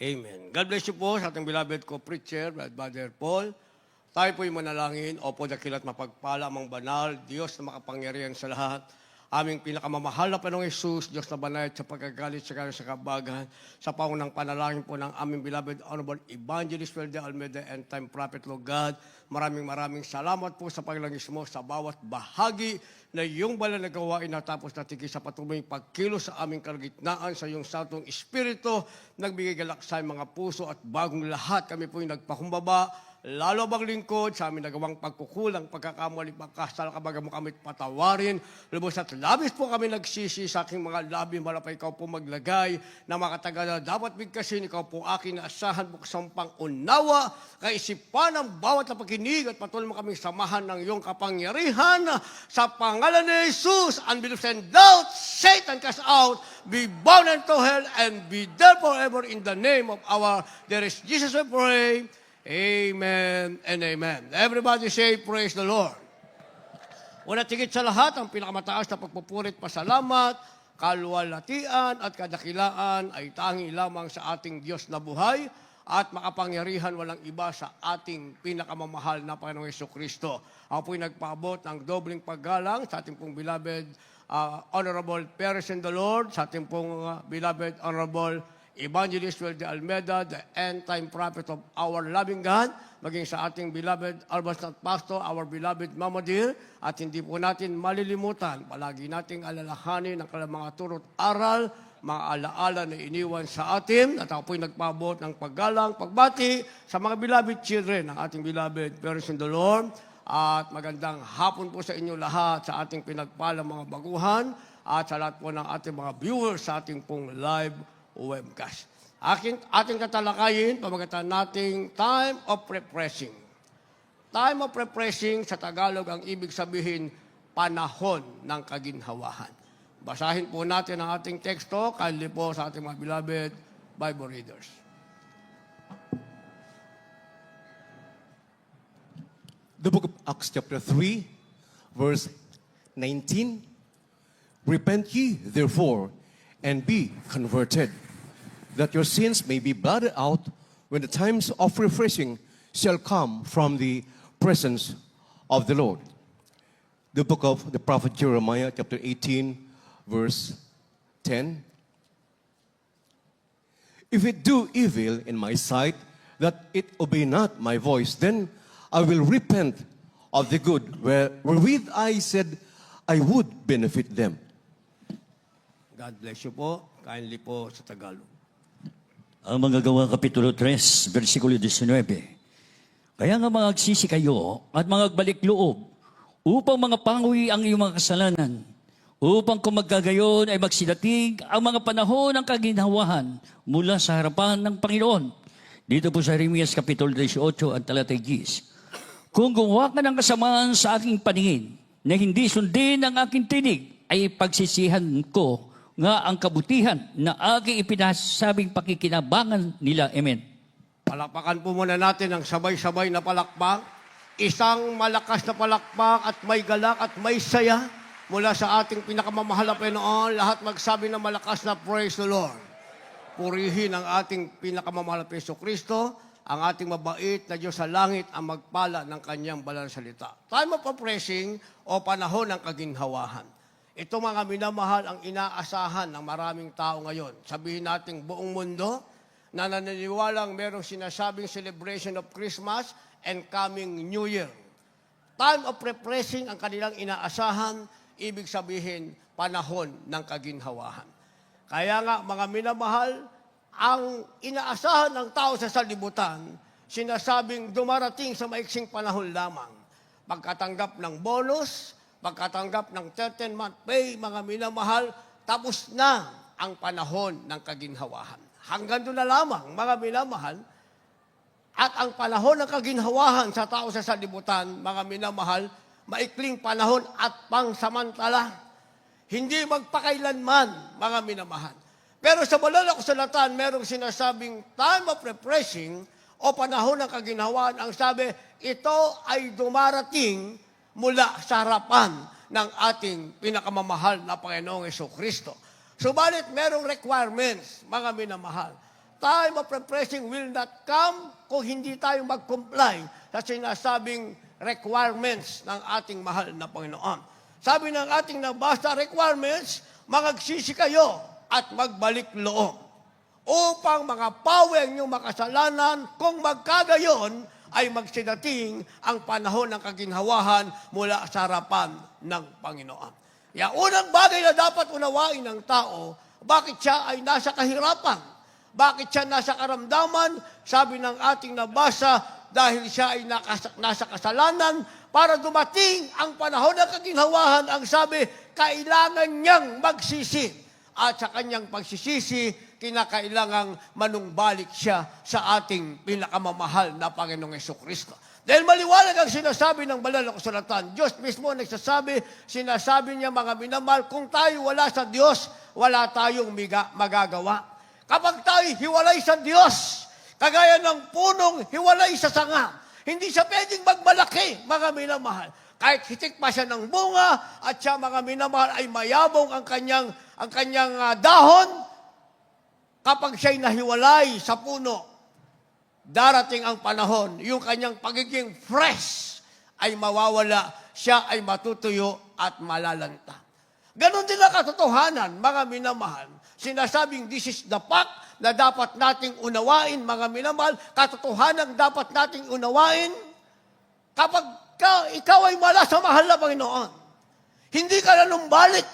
Amen. God bless you po sa ating beloved co-preacher, Brother Paul. Tayo po'y manalangin. Opo, dakilat mapagpala amang banal, Diyos na makapangyarihan sa lahat. Aming pinakamamahal na Panginoong Hesus, Diyos na banayad sa pagkagalit sa kanya sa kabagahan, sa paunang panalangin po ng aming beloved Honorable Evangelist Welder Almeida and Time Prophet, Lord God. Maraming salamat po sa paglangis mo sa bawat bahagi na iyong banal na gawain natapos na tigil sa patuloy pagkilos sa aming kalagitnaan sa iyong santong Espiritu, nagbigay galak sa mga puso at bagong lahat kami po yung nagpakumbaba, lalo bang lingkod sa aming nagawang pagkukulang, pagkakamali, pagkasala, kabaga mo kami patawarin. Lubos at labis po kami nagsisi sa aking mga labi, malapay ikaw po maglagay na makatagal na dapat bigkasin, ikaw po aking naasahan, buksang pang-unawa, kaisipan ng bawat na pakinig at patuloy mo kami samahan ng iyong kapangyarihan sa pangalan ni Jesus. Unbelief and doubt, Satan cast out, be bound into hell, and be there forever in the name of our dearest Jesus we pray. Amen and amen. Everybody say, praise the Lord. Una tigit sa lahat, ang pinakamataas na pagpupurit, pasalamat, kaluwalhatian at kadakilaan ay tangi lamang sa ating Diyos na buhay at makapangyarihan walang iba sa ating pinakamamahal na Panginoong Jesucristo. Ako po'y nagpaabot ng dobling paggalang sa ating pong beloved Honorable Parents in the Lord, sa ating pong beloved Honorable Evangelist Welder Almeida, the end-time prophet of our loving God, maging sa ating beloved Albastat Pastor, our beloved Mama Dear, at hindi po natin malilimutan, palagi nating alalahanin ang kanilang mga turot aral, mga alaala na iniwan sa atin, at ako po'y nagpabot ng paggalang, pagbati sa mga beloved children ng ating beloved parents in the Lord, at magandang hapon po sa inyo lahat sa ating pinagpalang mga baguhan, at sa lahat po ng ating mga viewers sa ating pong live webcast. Ating tatalakayin, pamagatan nating time of refreshing. Time of refreshing sa Tagalog ang ibig sabihin, panahon ng kaginhawahan. Basahin po natin ang ating teksto, kindly po sa ating mga beloved Bible readers. The book of Acts chapter 3, verse 19. Repent ye, therefore, and be converted, that your sins may be blotted out when the times of refreshing shall come from the presence of the Lord. The book of the prophet Jeremiah, chapter 18, verse 10. If it do evil in my sight, that it obey not my voice, then I will repent of the good wherewith I said I would benefit them. God bless you po. Kindly po sa Tagalog. Ang mga Gawa Kapitulo 3, versikulo 19. Kaya nga magsisi kayo at magbalik loob upang mga panguwi ang iyong mga kasalanan, upang kung magkagayon ay magsidating ang mga panahon ng kaginhawahan mula sa harapan ng Panginoon. Dito po sa Jeremias Kapitulo 18 ang talatay 10. Kung gumawa ka ng kasamaan sa aking paningin na hindi sundin ang aking tinig, ay pagsisihan ko nga ang kabutihan na aking ipinasabing pakikinabangan nila. Amen. Palakpakan po muna natin ang sabay-sabay na palakpak. Isang malakas na palakpak at may galak at may saya mula sa ating pinakamamahal na Panginoon. Lahat magsabi ng malakas na praise the Lord. Purihin ang ating pinakamamahal na Jesucristo, ang ating mabait na Diyos sa langit ang magpala ng kanyang banal na salita. Time of refreshing o panahon ng kaginhawahan. Ito mga minamahal ang inaasahan ng maraming tao ngayon. Sabihin natin buong mundo na naniniwalang merong sinasabing celebration of Christmas and coming New Year. Time of refreshing ang kanilang inaasahan, ibig sabihin panahon ng kaginhawahan. Kaya nga mga minamahal, ang inaasahan ng tao sa salibutan, sinasabing dumarating sa maiksing panahon lamang. Pagkatanggap ng bonus, pagkatanggap ng 13-month pay, mga minamahal, tapos na ang panahon ng kaginhawahan. Hanggang doon na lamang, mga minamahal, at ang panahon ng kaginhawahan sa tao sa salibutan, mga minamahal, maikling panahon at pangsamantala. Hindi magpakailanman, mga minamahal. Pero sa banal na kasulatan, merong sinasabing time of refreshing o panahon ng kaginhawahan. Ang sabi, ito ay dumarating mula sa harapan ng ating pinakamamahal na Panginoong Jesucristo. Subalit, merong requirements, mga minamahal. time of refreshing will not come kung hindi tayo mag-comply sa sinasabing requirements ng ating mahal na Panginoon. Sabi ng ating nabasa requirements, magagsisi kayo at magbalik loob upang makapawi ang inyong makasalanan kung magkagayon ay magsidating ang panahon ng kaginhawahan mula sa harapan ng Panginoon. Kaya unang bagay na dapat unawain ng tao, bakit siya ay nasa kahirapan? Bakit siya nasa karamdaman? Sabi ng ating nabasa, dahil siya ay nasa kasalanan, para dumating ang panahon ng kaginhawahan, ang sabi, kailangan niyang magsisi. At sa kanyang pagsisisi, kinakailangang manumbalik siya sa ating pinakamamahal na Panginoong Jesucristo. Dahil maliwanag ang sinasabi ng banal na kasulatan. Diyos mismo nagsasabi, sinasabi niya mga minamahal, kung tayo wala sa Diyos, wala tayong magagawa. Kapag tayo hiwalay sa Diyos, kagaya ng punong hiwalay sa sanga, hindi siya pwedeng magmalaki, mga minamahal. Kahit hitik pa siya ng bunga, at siya, mga minamahal, ay mayabong ang kanyang dahon, kapag siya'y nahiwalay sa puno, darating ang panahon, yung kanyang pagiging fresh ay mawawala, siya ay matutuyo at malalanta. Ganon din ang katotohanan, mga minamahal. Sinasabing this is the fact na dapat nating unawain, mga minamahal, katotohanan dapat nating unawain kapag ikaw ay mala sa mahal na Panginoon. Hindi ka nanumbalik.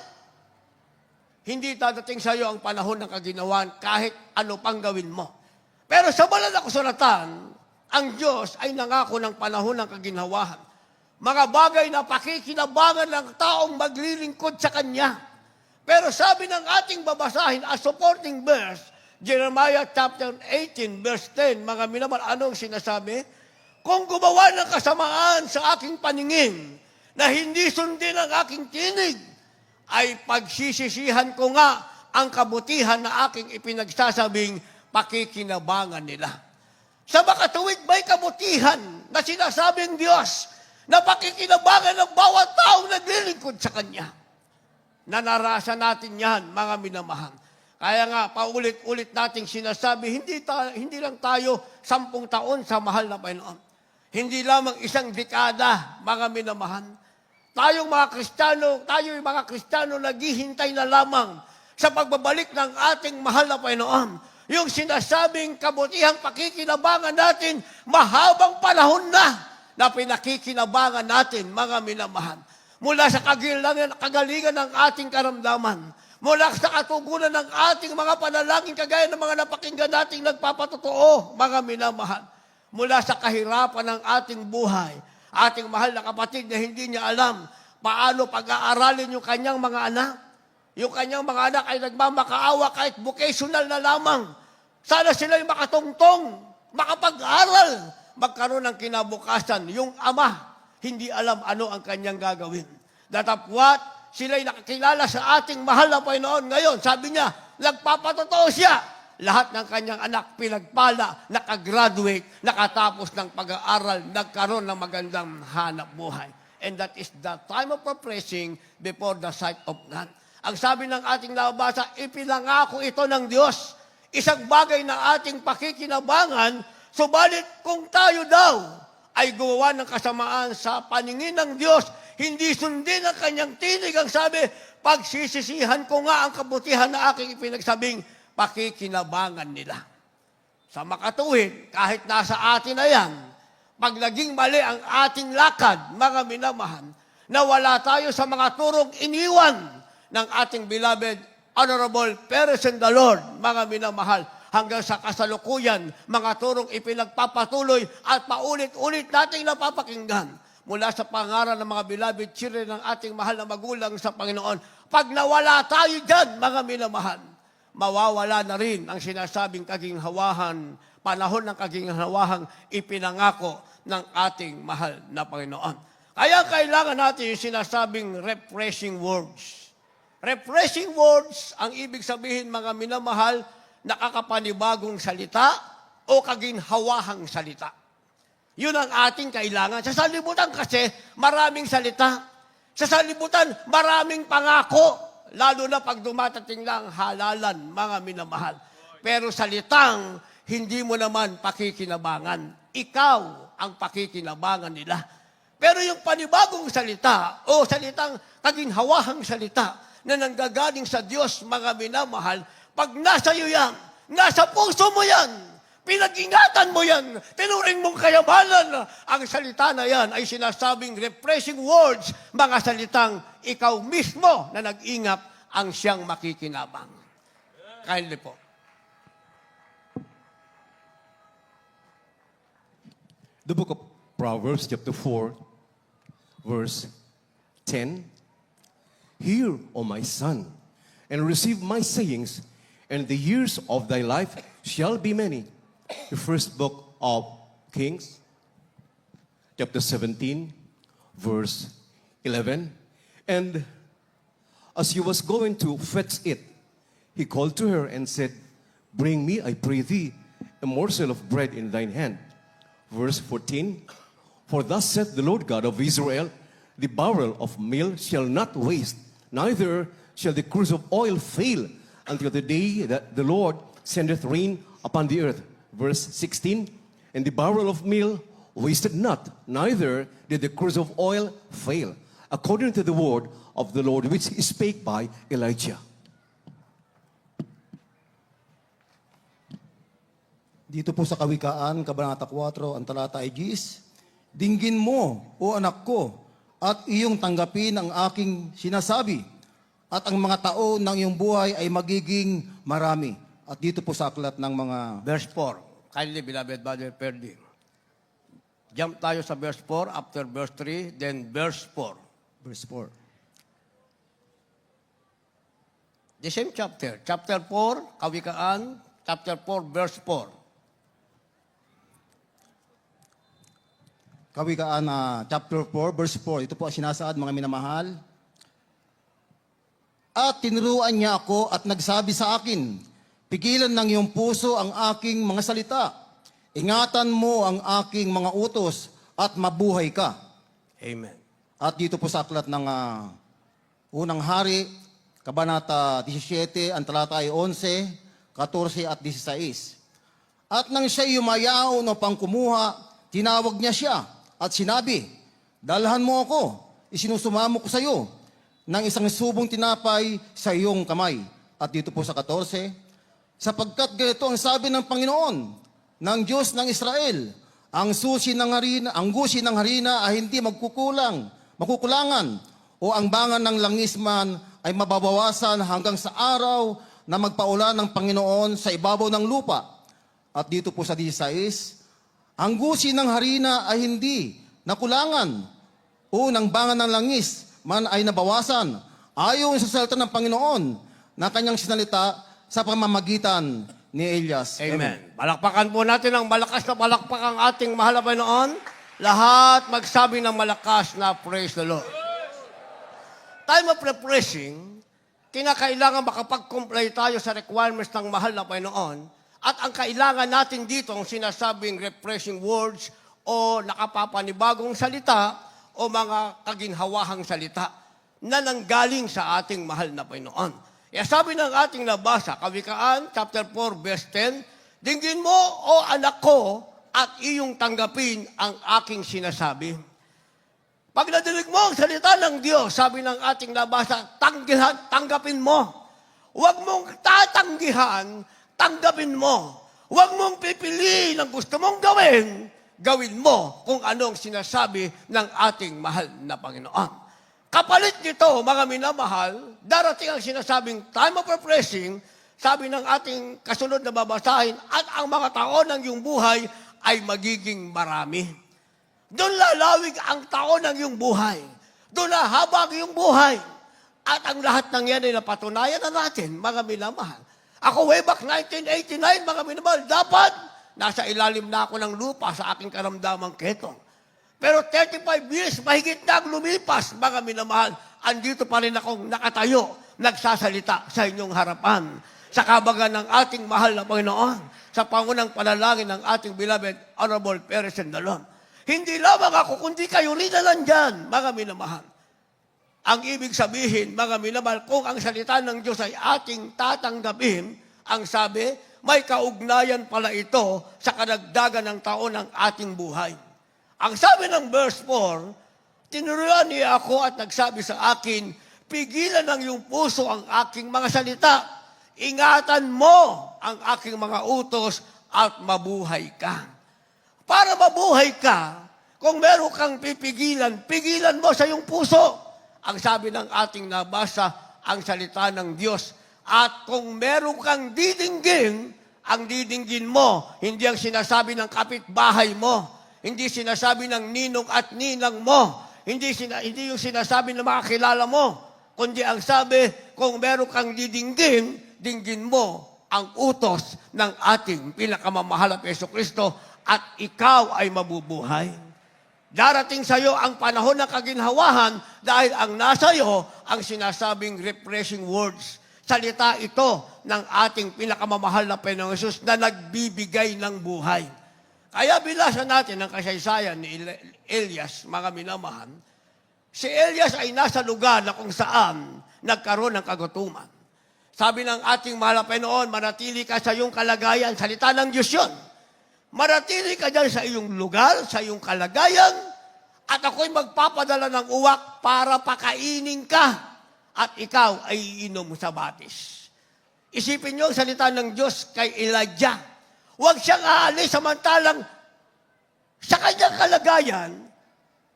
Hindi dadating sa iyo ang panahon ng kaginawan kahit ano pang gawin mo. Pero sa banal na kasulatan, ang Diyos ay nangako ng panahon ng kaginhawahan. Mga bagay na pakikinabangan ng taong maglilingkod sa Kanya. Pero sabi ng ating babasahin, as supporting verse, Jeremiah chapter 18, verse 10, mga minamahal, anong sinasabi? Kung gumawa ng kasamaan sa aking paningin, na hindi sundin ang aking tinig, ay pagsisisihan ko nga ang kabutihan na aking ipinagsasabing pakikinabangan nila. Sa makatuwid may kabutihan na sinasabing Diyos na pakikinabangan ng bawat taong naglilingkod sa Kanya. Nanarasan natin yan, mga minamahal. Kaya nga, paulit-ulit nating sinasabi, hindi lang tayo 10 taon sa mahal na Panginoon. Hindi lamang 1 dekada, mga minamahal. Tayong mga Kristiyano, naghihintay na lamang sa pagbabalik ng ating mahal na Panginoon. Yung sinasabing kabutihang pakikinabangan natin, mahabang panahon na pinakikinabangan natin, mga minamahal. Mula sa kagalingan ng ating karamdaman, mula sa katugunan ng ating mga panalangin, kagaya ng mga napakinggan nating nagpapatotoo, mga minamahal. Mula sa kahirapan ng ating buhay, ating mahal na kapatid na hindi niya alam paano pag-aaralin yung kanyang mga anak. Yung kanyang mga anak ay nagmamakaawa kahit vocational na lamang. Sana sila'y makatungtong, makapag-aral, magkaroon ng kinabukasan. Yung ama, hindi alam ano ang kanyang gagawin. Datapwat, sila'y nakakilala sa ating mahal na Panginoon ngayon. Sabi niya, nagpapatotoo siya. Lahat ng kanyang anak pinagpala, nakagraduate, nakatapos ng pag-aaral, nagkaroon ng magandang hanap buhay. And that is the time of refreshing before the sight of God. Ang sabi ng ating nabasa, ipinangako ito ng Diyos. Isang bagay na ating pakikinabangan, subalit kung tayo daw ay gumawa ng kasamaan sa paningin ng Diyos, hindi sundin ang kanyang tinig. Ang sabi, pagsisisihan ko nga ang kabutihan na aking ipinagsabing pakikinabangan nila. Sa makatuwid, kahit nasa atin na yan, pag naging mali ang ating lakad, mga minamahal, na wala tayo sa mga turong iniwan ng ating beloved, honorable parents in the Lord, mga minamahal, hanggang sa kasalukuyan, mga turong ipinagpapatuloy at paulit-ulit nating napapakinggan mula sa pangaral ng mga beloved children ng ating mahal na magulang sa Panginoon. Pag nawala tayo dyan, mga minamahal, mawawala na rin ang sinasabing kaginhawahan, panahon ng kaginhawahang ipinangako ng ating mahal na Panginoon. Kaya kailangan natin yung sinasabing refreshing words. Refreshing words, ang ibig sabihin, mga minamahal, nakakapanibagong salita o kaginhawahang salita. Yun ang ating kailangan. Sa salibutan kasi, maraming salita. Sa salibutan, maraming pangako. Lalo na pag dumatating lang halalan, mga minamahal. pero salitang hindi mo naman pakikinabangan. Ikaw ang pakikinabangan nila. Pero yung panibagong salita o salitang kaginhawahang salita na nanggagaling sa Diyos, mga minamahal, pag nasa iyo yan, nasa puso mo yan, pinag-ingatan mo yan, tinuring mong kayamanan, ang salita na yan ay sinasabing refreshing words, mga salitang ikaw mismo na nag-ingap ang siyang makikinabang. Kindly po. The book of Proverbs, chapter 4, verse 10. Hear, O my son, and receive my sayings, and the years of thy life shall be many. The first book of Kings, chapter 17, verse 11. And as he was going to fetch it, he called to her and said, Bring me, I pray thee, a morsel of bread in thine hand. Verse 14, For thus saith the Lord God of Israel, the barrel of meal shall not waste, neither shall the cruse of oil fail, until the day that the Lord sendeth rain upon the earth. Verse 16, And the barrel of meal wasted not, neither did the cruse of oil fail, according to the word of the Lord which he spake by Elijah. Dito po sa Kawikaan, Kabanata 4, ang talata ay 10, Dinggin mo, o anak ko, at iyong tanggapin ang aking sinasabi, at ang mga taon ng iyong buhay ay magiging marami. At dito po sa aklat ng mga... Verse 4. Kindly, beloved Brother Perdi. Jump tayo sa verse 4, after verse 3, then verse 4. Verse 4. The same chapter. Chapter 4, Kawikaan, chapter 4, verse 4. Kawikaan chapter 4, verse 4. Ito po ang sinasaad, mga minamahal. At tinuruan niya ako at nagsabi sa akin, Pigilan ng iyong puso ang aking mga salita. Ingatan mo ang aking mga utos at mabuhay ka. Amen. At dito po sa aklat ng Unang Hari, Kabanata 17, ang talata ay 11, 14 at 16. At nang siya yumayaw upang kumuha, tinawag niya siya at sinabi, Dalhan mo ako, isinusumamo ko sa iyo ng isang subong tinapay sa iyong kamay. At dito po sa 14, sapagkat ganito ang sabi ng Panginoon, ng Diyos ng Israel, ang gusi ng harina ay hindi makukulangan, o ang bangan ng langis man ay mababawasan hanggang sa araw na magpaulan ng Panginoon sa ibabaw ng lupa. At dito po sa 16, ang gusi ng harina ay hindi nakulangan, o ng bangan ng langis man ay nabawasan, ayon sa salita ng Panginoon na kanyang sinalita sa pamamagitan ni Elias. Amen. Palakpakan po natin ang malakas na palakpak ang ating mahal na Panginoon. Lahat magsabi ng malakas na praise the Lord. Time of refreshing, kinakailangan makapag-comply tayo sa requirements ng mahal na Panginoon. At ang kailangan natin dito, ang sinasabing refreshing words o nakapapanibagong salita o mga kaginhawahang salita na nanggaling sa ating mahal na Panginoon. Kaya sabi ng ating nabasa, Kawikaan, chapter 4, verse 10, Dinggin mo, o anak ko, at iyong tanggapin ang aking sinasabi. Pag nadinig mo ang salita ng Diyos, sabi ng ating nabasa, tanggapin mo. Huwag mong tatanggihan, tanggapin mo. Huwag mong pipiliin ang gusto mong gawin mo kung anong sinasabi ng ating mahal na Panginoon. Kapalit nito, mga minamahal, darating ang sinasabing time of refreshing, sabi ng ating kasunod na babasahin, at ang mga taon ng iyong buhay ay magiging marami. Doon lalawig ang taon ng iyong buhay. Doon hahaba ang iyong buhay. At ang lahat ng yan ay napatunayan na natin, mga minamahal. Ako way back 1989, mga minamahal, dapat nasa ilalim na ako ng lupa sa aking karamdamang ketong. Pero 35 years, mahigit na ang lumipas, mga minamahal, andito pa rin akong nakatayo, nagsasalita sa inyong harapan, sa kabagan ng ating mahal na Panginoon, sa pangunang panalangin ng ating beloved Honorable Perez Andalon. Hindi lamang ako, kundi kayo rin na nandyan, mga minamahal. Ang ibig sabihin, mga minamahal, kung ang salita ng Diyos ay ating tatanggapin, ang sabi, may kaugnayan pala ito sa kadagdagan ng taon ng ating buhay. Ang sabi ng verse 4, tinuruan niya ako at nagsabi sa akin, pigilan ng iyong puso ang aking mga salita. Ingatan mo ang aking mga utos at mabuhay ka. Para mabuhay ka, kung meron kang pipigilan, pigilan mo sa iyong puso. Ang sabi ng ating nabasa, ang salita ng Diyos. At kung meron kang didinggin, ang didinggin mo, hindi ang sinasabi ng kapitbahay mo, hindi sinasabi ng ninong at ninang mo, hindi yung sinasabi ng mga kilala mo, kundi ang sabi, kung meron kang didinggin, dinggin mo ang utos ng ating pinakamamahal na Jesucristo at ikaw ay mabubuhay. Darating sa iyo ang panahon ng kaginhawahan dahil ang nasa iyo ang sinasabing refreshing words. Salita ito ng ating pinakamamahal na Panginoong Hesus na nagbibigay ng buhay. Kaya bilasan natin ang kasaysayan ni Elias, mga minamahal. Si Elias ay nasa lugar na kung saan nagkaroon ng kagutuman. Sabi ng ating mahal na Panginoon, manatili ka sa iyong kalagayan. Salita ng Diyos yun. Manatili ka dyan sa iyong lugar, sa iyong kalagayan, at ako'y magpapadala ng uwak para pakainin ka, at ikaw ay iinom sa batis. Isipin niyo ang salita ng Diyos kay Elijah. Huwag siyang aalis samantalang sa kanyang kalagayan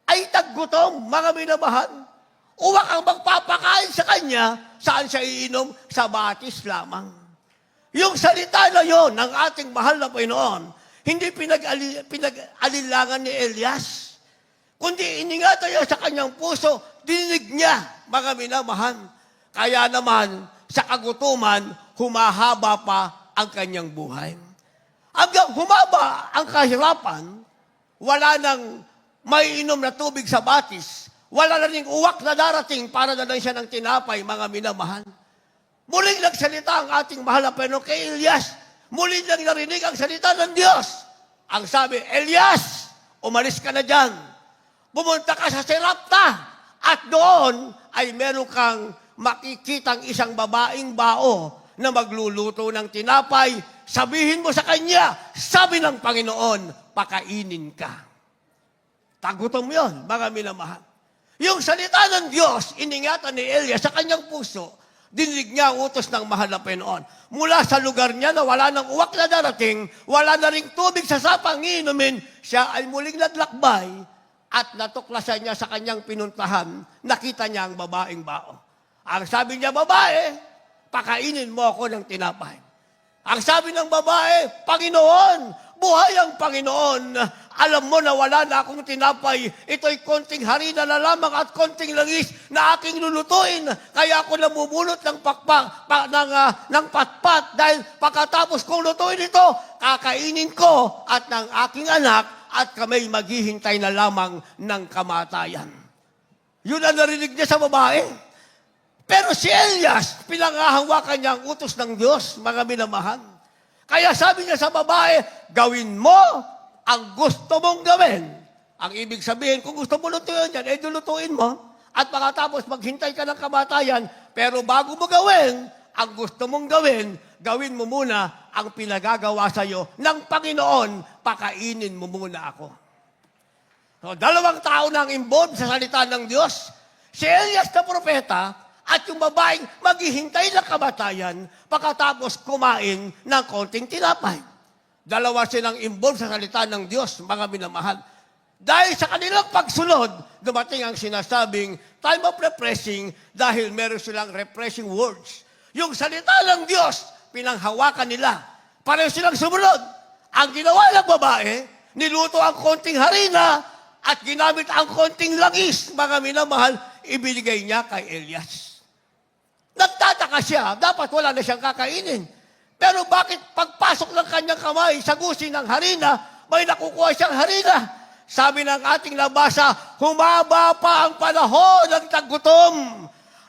ay taggutom, mga minamahal. Uwak ang magpapakain sa kanya, saan siya iinom? Sa batis lamang. Yung salita na yon ng ating mahal na Panginoon, hindi pinag-alilangan ni Elias, kundi iningatan niya sa kanyang puso, dinig niya, mga minamahal. Kaya naman, sa kagutuman, humahaba pa ang kanyang buhay. Hanggang humaba ang kahirapan, wala nang maiinom na tubig sa batis, wala na ring uwak na darating para dalan siya ng tinapay, mga minamahal. Muling nagsalita ang ating mahal na Panginoon kay Elias. Muling nang narinig ang salita ng Diyos. Ang sabi, Elias, umalis ka na dyan. Pumunta ka sa Serapta. At doon ay meron kang makikitang isang babaeng bao na magluluto ng tinapay. Sabihin mo sa kanya, sabi ng Panginoon, pakainin ka. Tagutom yon, mga minamahal. Yung salita ng Diyos, iningatan ni Elias sa kanyang puso, dinig niya ang utos ng mahal na Panginoon. Mula sa lugar niya na wala nang uwak na darating, wala na ring tubig sa sapang inumin, siya ay muling naglakbay at natuklasan niya sa kanyang pinuntahan, nakita niya ang babaeng bao. Ang sabi niya, babae, pakainin mo ako ng tinapay. Ang sabi ng babae, Panginoon, buhay ang Panginoon. Alam mo na wala na akong tinapay. Ito'y konting harina na lamang at konting langis na aking lulutuin. Kaya ako namumulot ng ng patpat dahil pagkatapos kong lutuin ito, kakainin ko at ng aking anak at kami maghihintay na lamang ng kamatayan. Yun ang narinig niya sa babae. Pero si Elias, pinangahawakan niya ang utos ng Diyos, mga minamahal. Kaya sabi niya sa babae, gawin mo ang gusto mong gawin. Ang ibig sabihin, kung gusto mo lutuin yan, lulutuin mo. At pagkatapos maghintay ka ng kamatayan, pero bago mo gawin, ang gusto mong gawin, gawin mo muna ang pinagagawa sa iyo ng Panginoon, pakainin mo muna ako. So, 2 tao na ang involved sa salita ng Diyos. Si Elias na propeta, at yung babaeng maghihintay ng kamatayan pagkatapos kumain ng konting tinapay. 2 silang involved sa salita ng Diyos, mga minamahal. Dahil sa kanilang pagsunod, dumating ang sinasabing time of refreshing dahil meron silang refreshing words. Yung salita ng Diyos, pinanghawakan nila. Pareho silang sumunod. Ang ginawa ng babae, niluto ang konting harina at ginamit ang konting langis, mga minamahal, ibinigay niya kay Elias. Nagtataka siya, dapat wala na siyang kakainin. Pero bakit pagpasok ng kanyang kamay sa gusi ng harina, may nakukuha siyang harina? Sabi ng ating nabasa, humaba pa ang panahon ng taggutom.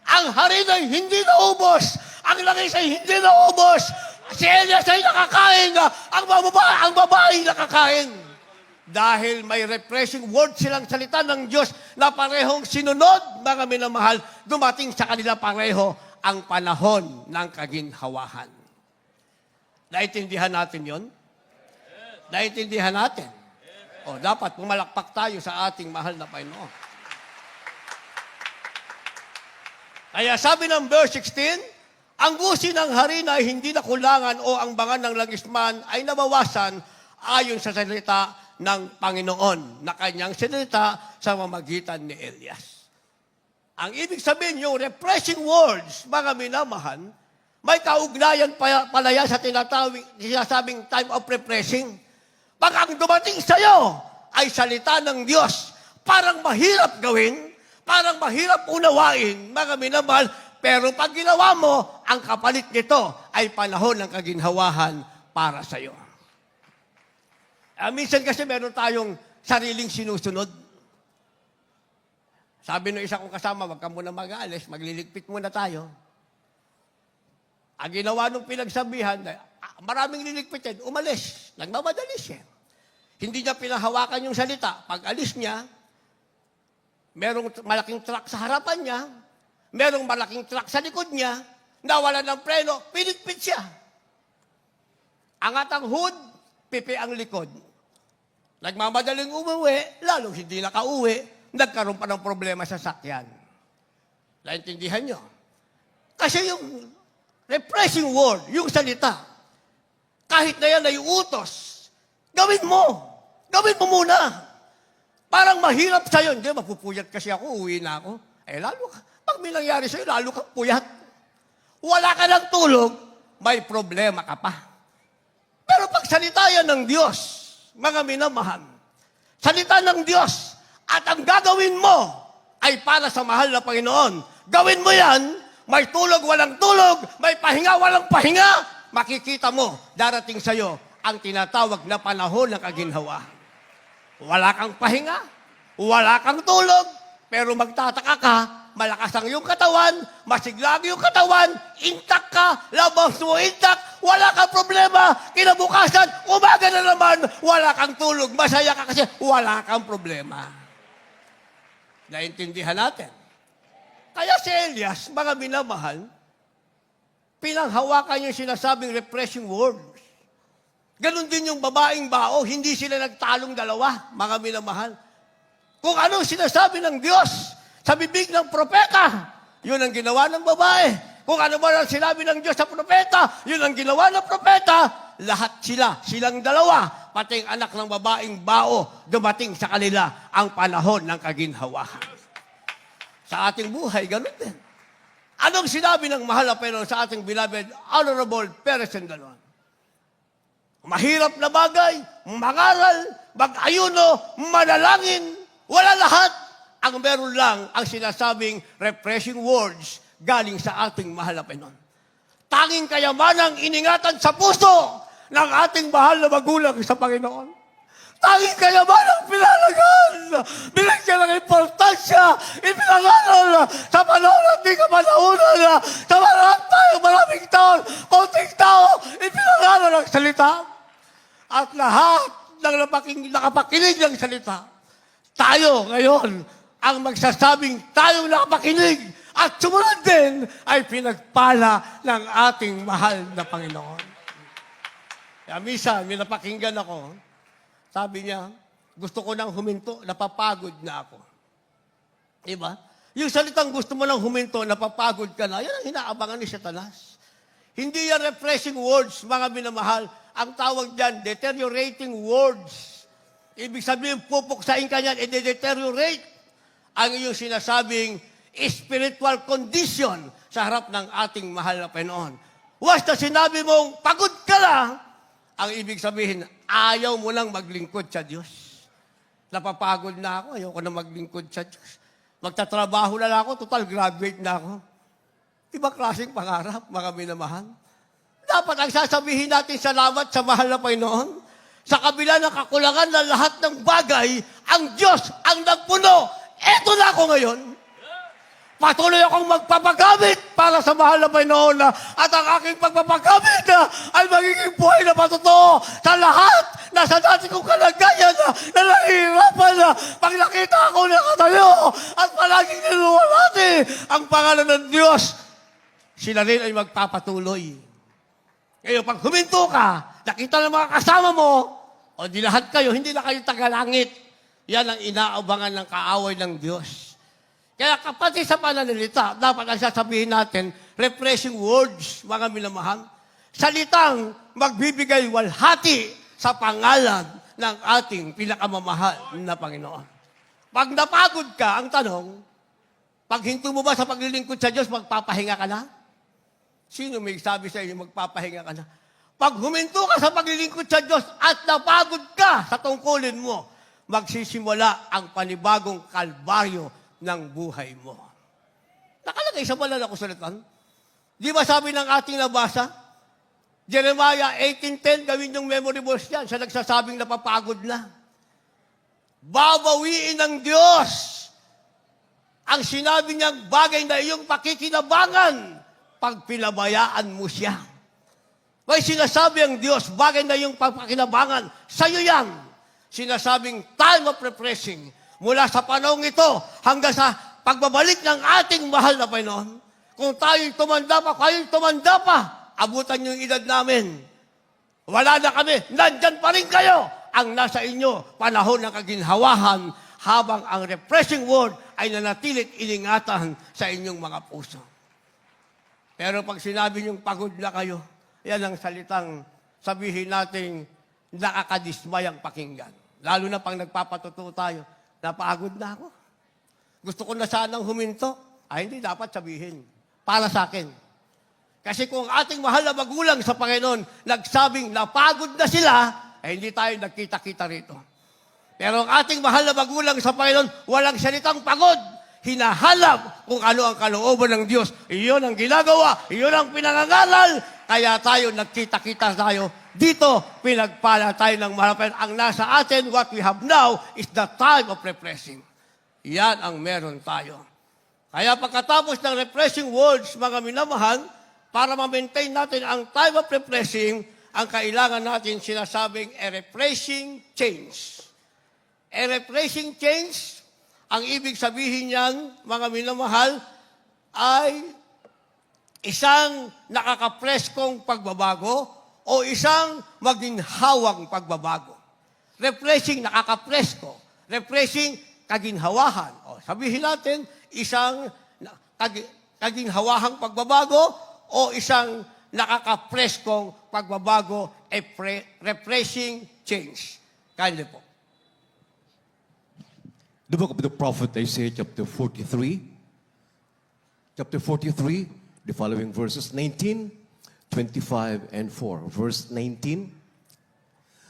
Ang harina ay hindi naubos. Ang langis ay hindi naubos. Si Elias ay nakakain. Ang babae nakakain. Dahil may refreshing word silang salita ng Diyos na parehong sinunod, mga minamahal, dumating sa kanila pareho ang panahon ng kaginhawahan. Naintindihan natin yon? Naintindihan natin. O, dapat pumalakpak tayo sa ating mahal na Panginoon. Kaya sabi ng verse 16, ang gusin ng harina ay hindi nakulangan o ang bangan ng langisman ay nabawasan ayon sa salita ng Panginoon na kanyang salita sa mamagitan ni Elias. Ang ibig sabihin, yung refreshing words, mga minamahal, may kaugnayan pala yan sa sinasabing time of refreshing. Pag ang dumating sa'yo ay salita ng Diyos, parang mahirap gawin, parang mahirap unawain, mga minamahal, pero pag ginawa mo, ang kapalit nito ay panahon ng kaginhawahan para sa'yo. Minsan kasi meron tayong sariling sinusunod. Sabi ng isa kong kasama, wag ka muna mag-aalis, magliligpit muna tayo. Ang ginawa nung pinagsabihan, maraming liligpitin, umalis. Nagmamadali siya. Hindi niya pinahawakan yung salita. Pag alis niya, merong malaking truck sa harapan niya, merong malaking truck sa likod niya, nawala ng preno, pinigpit siya. Angat ang hood, pipi ang likod. Nagmamadaling umuwi, lalong hindi nakauwi, nagkaroon pa ng problema sa sakyan. Naintindihan niyo? Kasi yung refreshing word, yung salita, kahit na yan ay utos, gawin mo. Gawin mo muna. Parang mahirap sa'yo. Hindi, mapupuyat kasi ako, uwi na ako. Lalo ka. Pag may nangyari sa'yo, lalo kang puyat. Wala ka ng tulog, may problema ka pa. Pero pag salita yan ng Diyos, mga minamahal, salita ng Diyos, at ang gagawin mo ay para sa mahal na Panginoon. Gawin mo yan, may tulog, walang tulog, may pahinga, walang pahinga, makikita mo, darating sa'yo ang tinatawag na panahon ng kaginhawa. Wala kang pahinga, wala kang tulog, pero magtataka ka, malakas ang iyong katawan, masiglag yung katawan, intact ka, labas mo intact, wala kang problema, kinabukasan, umaga na naman, wala kang tulog, masaya ka kasi wala kang problema. Naintindihan natin. Kaya si Elias, mga minamahal, pinanghawakan yung sinasabing refreshing words. Ganon din yung babaeng bao, hindi sila nagtalong dalawa, mga minamahal. Kung anong sinasabi ng Diyos sa bibig ng propeta, yun ang ginawa ng babae. Kung ano man ang sinabi ng Diyos sa propeta, yun ang ginawa ng propeta. Lahat silang dalawa, pati ang anak ng babaeng bao, dumating sa kanila ang panahon ng kaginhawahan. Sa ating buhay, ganon din. Anong sinabi ng mahal na Panginoon sa ating beloved, Honorable Perez Andalon? Mahirap na bagay, mangaral, mag-ayuno, manalangin, wala lahat. Ang meron lang ang sinasabing refreshing words galing sa ating mahal na Panginoon. Tanging kayamanang iningatan sa puso ng ating mahal na magulang sa Panginoon. Tanging kayamanang pinalagan, binigyan ng importansya, ipinangaral sa panahon at di ka manaunan, sa marami tayo, maraming taon, konting tao, ipinangaral ang salita. At lahat ng nakapakinig ng salita, tayo ngayon ang magsasabing tayong nakapakinig at sumunod din ay pinagpala ng ating mahal na Panginoon. Kaya minsan, may napakinggan ako, sabi niya, gusto ko nang huminto, napapagod na ako. Diba? Yung salitang gusto mo nang huminto, napapagod ka na, yan ang inaabangan ni Satanas. Hindi yan refreshing words, mga minamahal. Ang tawag dyan, deteriorating words. Ibig sabihin, pupuksain ka niyan, i-deteriorate ang iyong sinasabing spiritual condition sa harap ng ating mahal na Panginoon. Basta sinabi mong, pagod ka na, ang ibig sabihin, ayaw mo lang maglingkod sa Diyos. Napapagod na ako, ayaw ko na maglingkod sa Diyos. Magtatrabaho na lang ako, total graduate na ako. Iba klaseng pangarap, mga minamahal. Dapat ang sasabihin natin salamat sa mahal na Panginoon. Sa kabila ng kakulangan ng lahat ng bagay, ang Diyos ang nagpuno. Eto na ako ngayon. Patuloy akong magpapagamit para sa mahal na Panginoon at ang aking pagpapagamit ay magiging buhay na patotoo sa lahat na sa dati kong kalagayan na nahihirapan pag nakita ako nakatayo at palaging niluwalhati ang pangalan ng Diyos. Sila rin ay magpapatuloy. Ngayon, pag huminto ka, nakita ng mga kasama mo, o di lahat kayo, hindi na kayo tagalangit. Yan ang inaabangan ng kaaway ng Diyos. Kaya kapati sa pananalita, dapat ang sasabihin natin, refreshing words, mga minamahal. Salitang magbibigay walhati sa pangalan ng ating pinakamamahal na Panginoon. Pag napagod ka, ang tanong, pag hinto mo ba sa paglilingkod sa Diyos, magpapahinga ka na? Sino may sabi sa inyo, magpapahinga ka na? Pag huminto ka sa paglilingkod sa Diyos at napagod ka sa tungkulin mo, magsisimula ang panibagong kalbaryo ng buhay mo. Nakalagay sa banal na kasulatan. Di ba sabi ng ating nabasa? Jeremiah 18:10, gawin yung memory verse yan. Siya nagsasabing napapagod na. Babawiin ng Diyos ang sinabi niyang bagay na iyong pakikinabangan pag pinabayaan mo siya. May sinasabi ang Diyos, bagay na iyong pagpakinabangan, sa'yo yan. Sinasabing time of refreshing mula sa panahong ito hanggang sa pagbabalik ng ating mahal na Panginoon. Kung tayo'y tumanda pa, kayo'y tumanda pa, abutan yung edad namin. Wala na kami, nandyan pa rin kayo. Ang nasa inyo, panahon ng kaginhawahan, habang ang refreshing word ay nanatilit iningatan sa inyong mga puso. Pero pag sinabi niyong pagod na kayo, yan ang salitang sabihin natin nakakadismayang pakinggan. Lalo na pag nagpapatuto tayo, napagod na ako. Gusto ko na sanang huminto. Ay, hindi dapat sabihin. Para sa akin. Kasi kung ating mahal na magulang sa Panginoon nagsabing napagod na sila, ay hindi tayo nagkita-kita rito. Pero ang ating mahal na magulang sa Panginoon, walang salitang pagod. Hinahalap kung ano ang kalooban ng Diyos. Iyon ang ginagawa, iyon ang pinangangaral. Kaya tayo, nagkita-kita tayo. Dito, pinagpala tayo ng mahalapan. Ang nasa atin, what we have now, is the time of refreshing. Yan ang meron tayo. Kaya pagkatapos ng refreshing words, mga minamahal, para ma-maintain natin ang time of refreshing, ang kailangan natin sinasabing a refreshing change. A refreshing change, ang ibig sabihin niyan, mga minamahal, ay isang nakakapreskong pagbabago o isang maginhawang pagbabago. Refreshing, nakakapresko. Refreshing, kaginhawahan. O, sabihin natin, isang kaginhawahang pagbabago o isang nakakapreskong pagbabago, a refreshing change. Kindly po. The book of the prophet Isaiah, chapter 43. Chapter 43, the following verses 19, 25, and 4. Verse 19.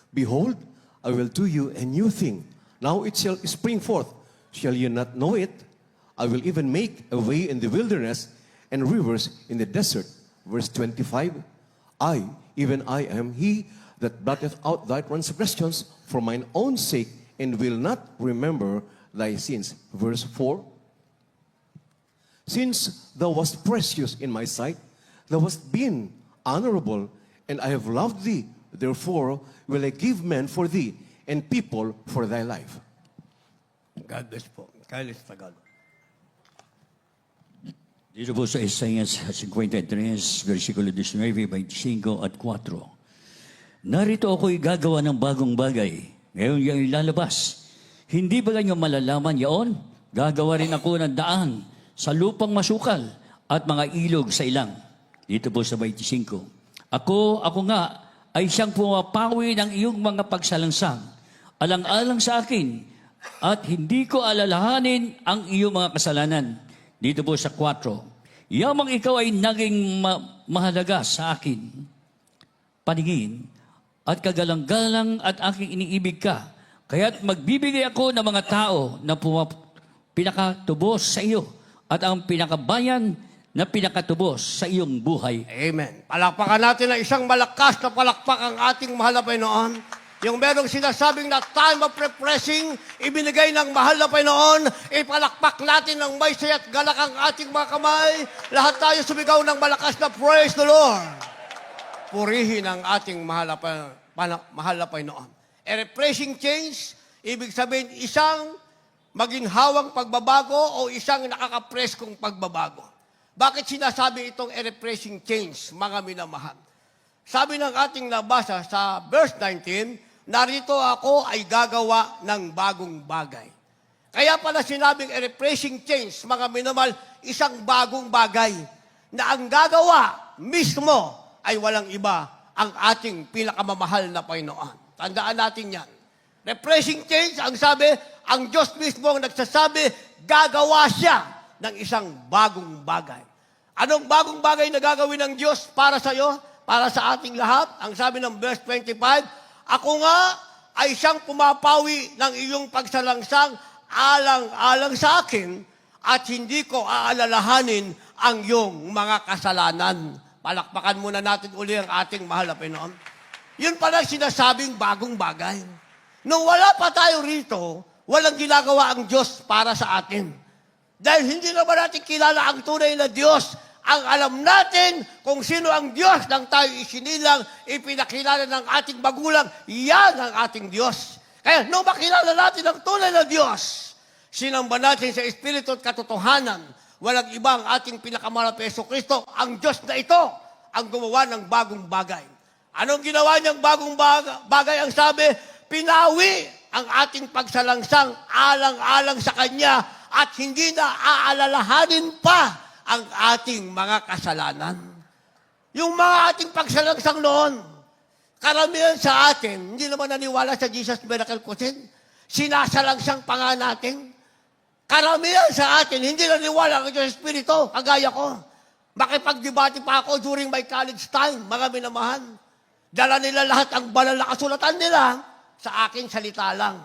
Behold, I will do you a new thing. Now it shall spring forth. Shall you not know it? I will even make a way in the wilderness and rivers in the desert. Verse 25. I, even I am he that blotteth out thy transgressions for mine own sake, and will not remember thy sins. Verse 4. Since thou wast precious in my sight, thou hast been honorable, and I have loved thee. Therefore will I give men for thee, and people for thy life. God bless po. Kailis Tagalog. Dito po sa Isaiah 53, versikulo 19, 25 at 4. Narito ako'y gagawa ng bagong bagay. Ngayon yung ilalabas. Hindi ba ganyo malalaman yaon? Gagawa rin ako ng daan sa lupang masukal at mga ilog sa ilang. Dito po sa 25. Ako nga ay siyang pumapawi ng iyong mga pagsalansang. Alang-alang sa akin at hindi ko alalahanin ang iyong mga kasalanan. Dito po sa 4. Yamang ikaw ay naging mahalaga sa akin. Paningin at kagalang-galang at aking iniibig ka. Kaya't magbibigay ako ng mga tao na pinakatubos sa iyo at ang pinakabayan na pinakatubos sa iyong buhay. Amen. Palakpakan natin na isang malakas na palakpak ang ating mahal na Panginoon. Yung merong sinasabing na time of refreshing, ibinigay ng mahal na Panginoon, ipalakpak natin ng may saya at galak ang ating mga kamay. Lahat tayo sumigaw ng malakas na praise the Lord. Purihin ang ating mahal na Panginoon. A refreshing change, ibig sabihin isang maginhawang pagbabago o isang nakakapreskong pagbabago. Bakit sinasabi itong a refreshing change, mga minamahal? Sabi ng ating nabasa sa verse 19, narito ako ay gagawa ng bagong bagay. Kaya pala sinabing a refreshing change, mga minamahal, isang bagong bagay na ang gagawa mismo ay walang iba, ang ating pinakamamahal na Panginoon. Tandaan natin yan. Refreshing change, ang sabi, ang Diyos mismo ang nagsasabi, gagawa siya ng isang bagong bagay. Anong bagong bagay na gagawin ng Diyos para sa iyo, para sa ating lahat? Ang sabi ng verse 25, ako nga ay siyang pumapawi ng iyong pagsalangsang alang-alang sa akin at hindi ko aalalahanin ang iyong mga kasalanan. Palakpakan muna natin uli ang ating mahal na Panginoon. Yun pala sinasabing bagong bagay. Nung wala pa tayo rito, walang ginagawa ang Diyos para sa atin. Dahil hindi naman natin kilala ang tunay na Diyos. Ang alam natin kung sino ang Diyos nang tayo isinilang, ipinakilala ng ating magulang, yan ang ating Diyos. Kaya nung makilala natin ang tunay na Diyos, sinamba natin sa Espiritu at katotohanan, walang iba ang ating pinakamahal na Hesus Kristo, ang Diyos na ito, ang gumawa ng bagong bagay. Anong ginawa niyang bagong bagay? Ang sabi, pinawi ang ating pagsalangsang alang-alang sa Kanya at hindi na aalalahanin pa ang ating mga kasalanan. Yung mga ating pagsalangsang noon, karamihan sa atin, hindi naman naniwala sa Jesus Miracle Crusade. Sinasalangsang pa nga natin. Karamihan sa atin, hindi naniwala ang Diyos Espiritu, kagaya ko. Makipagdebate pa ako during my college time, mga minamahal. Dala nila lahat ang banal na kasulatan nila sa aking salita lang.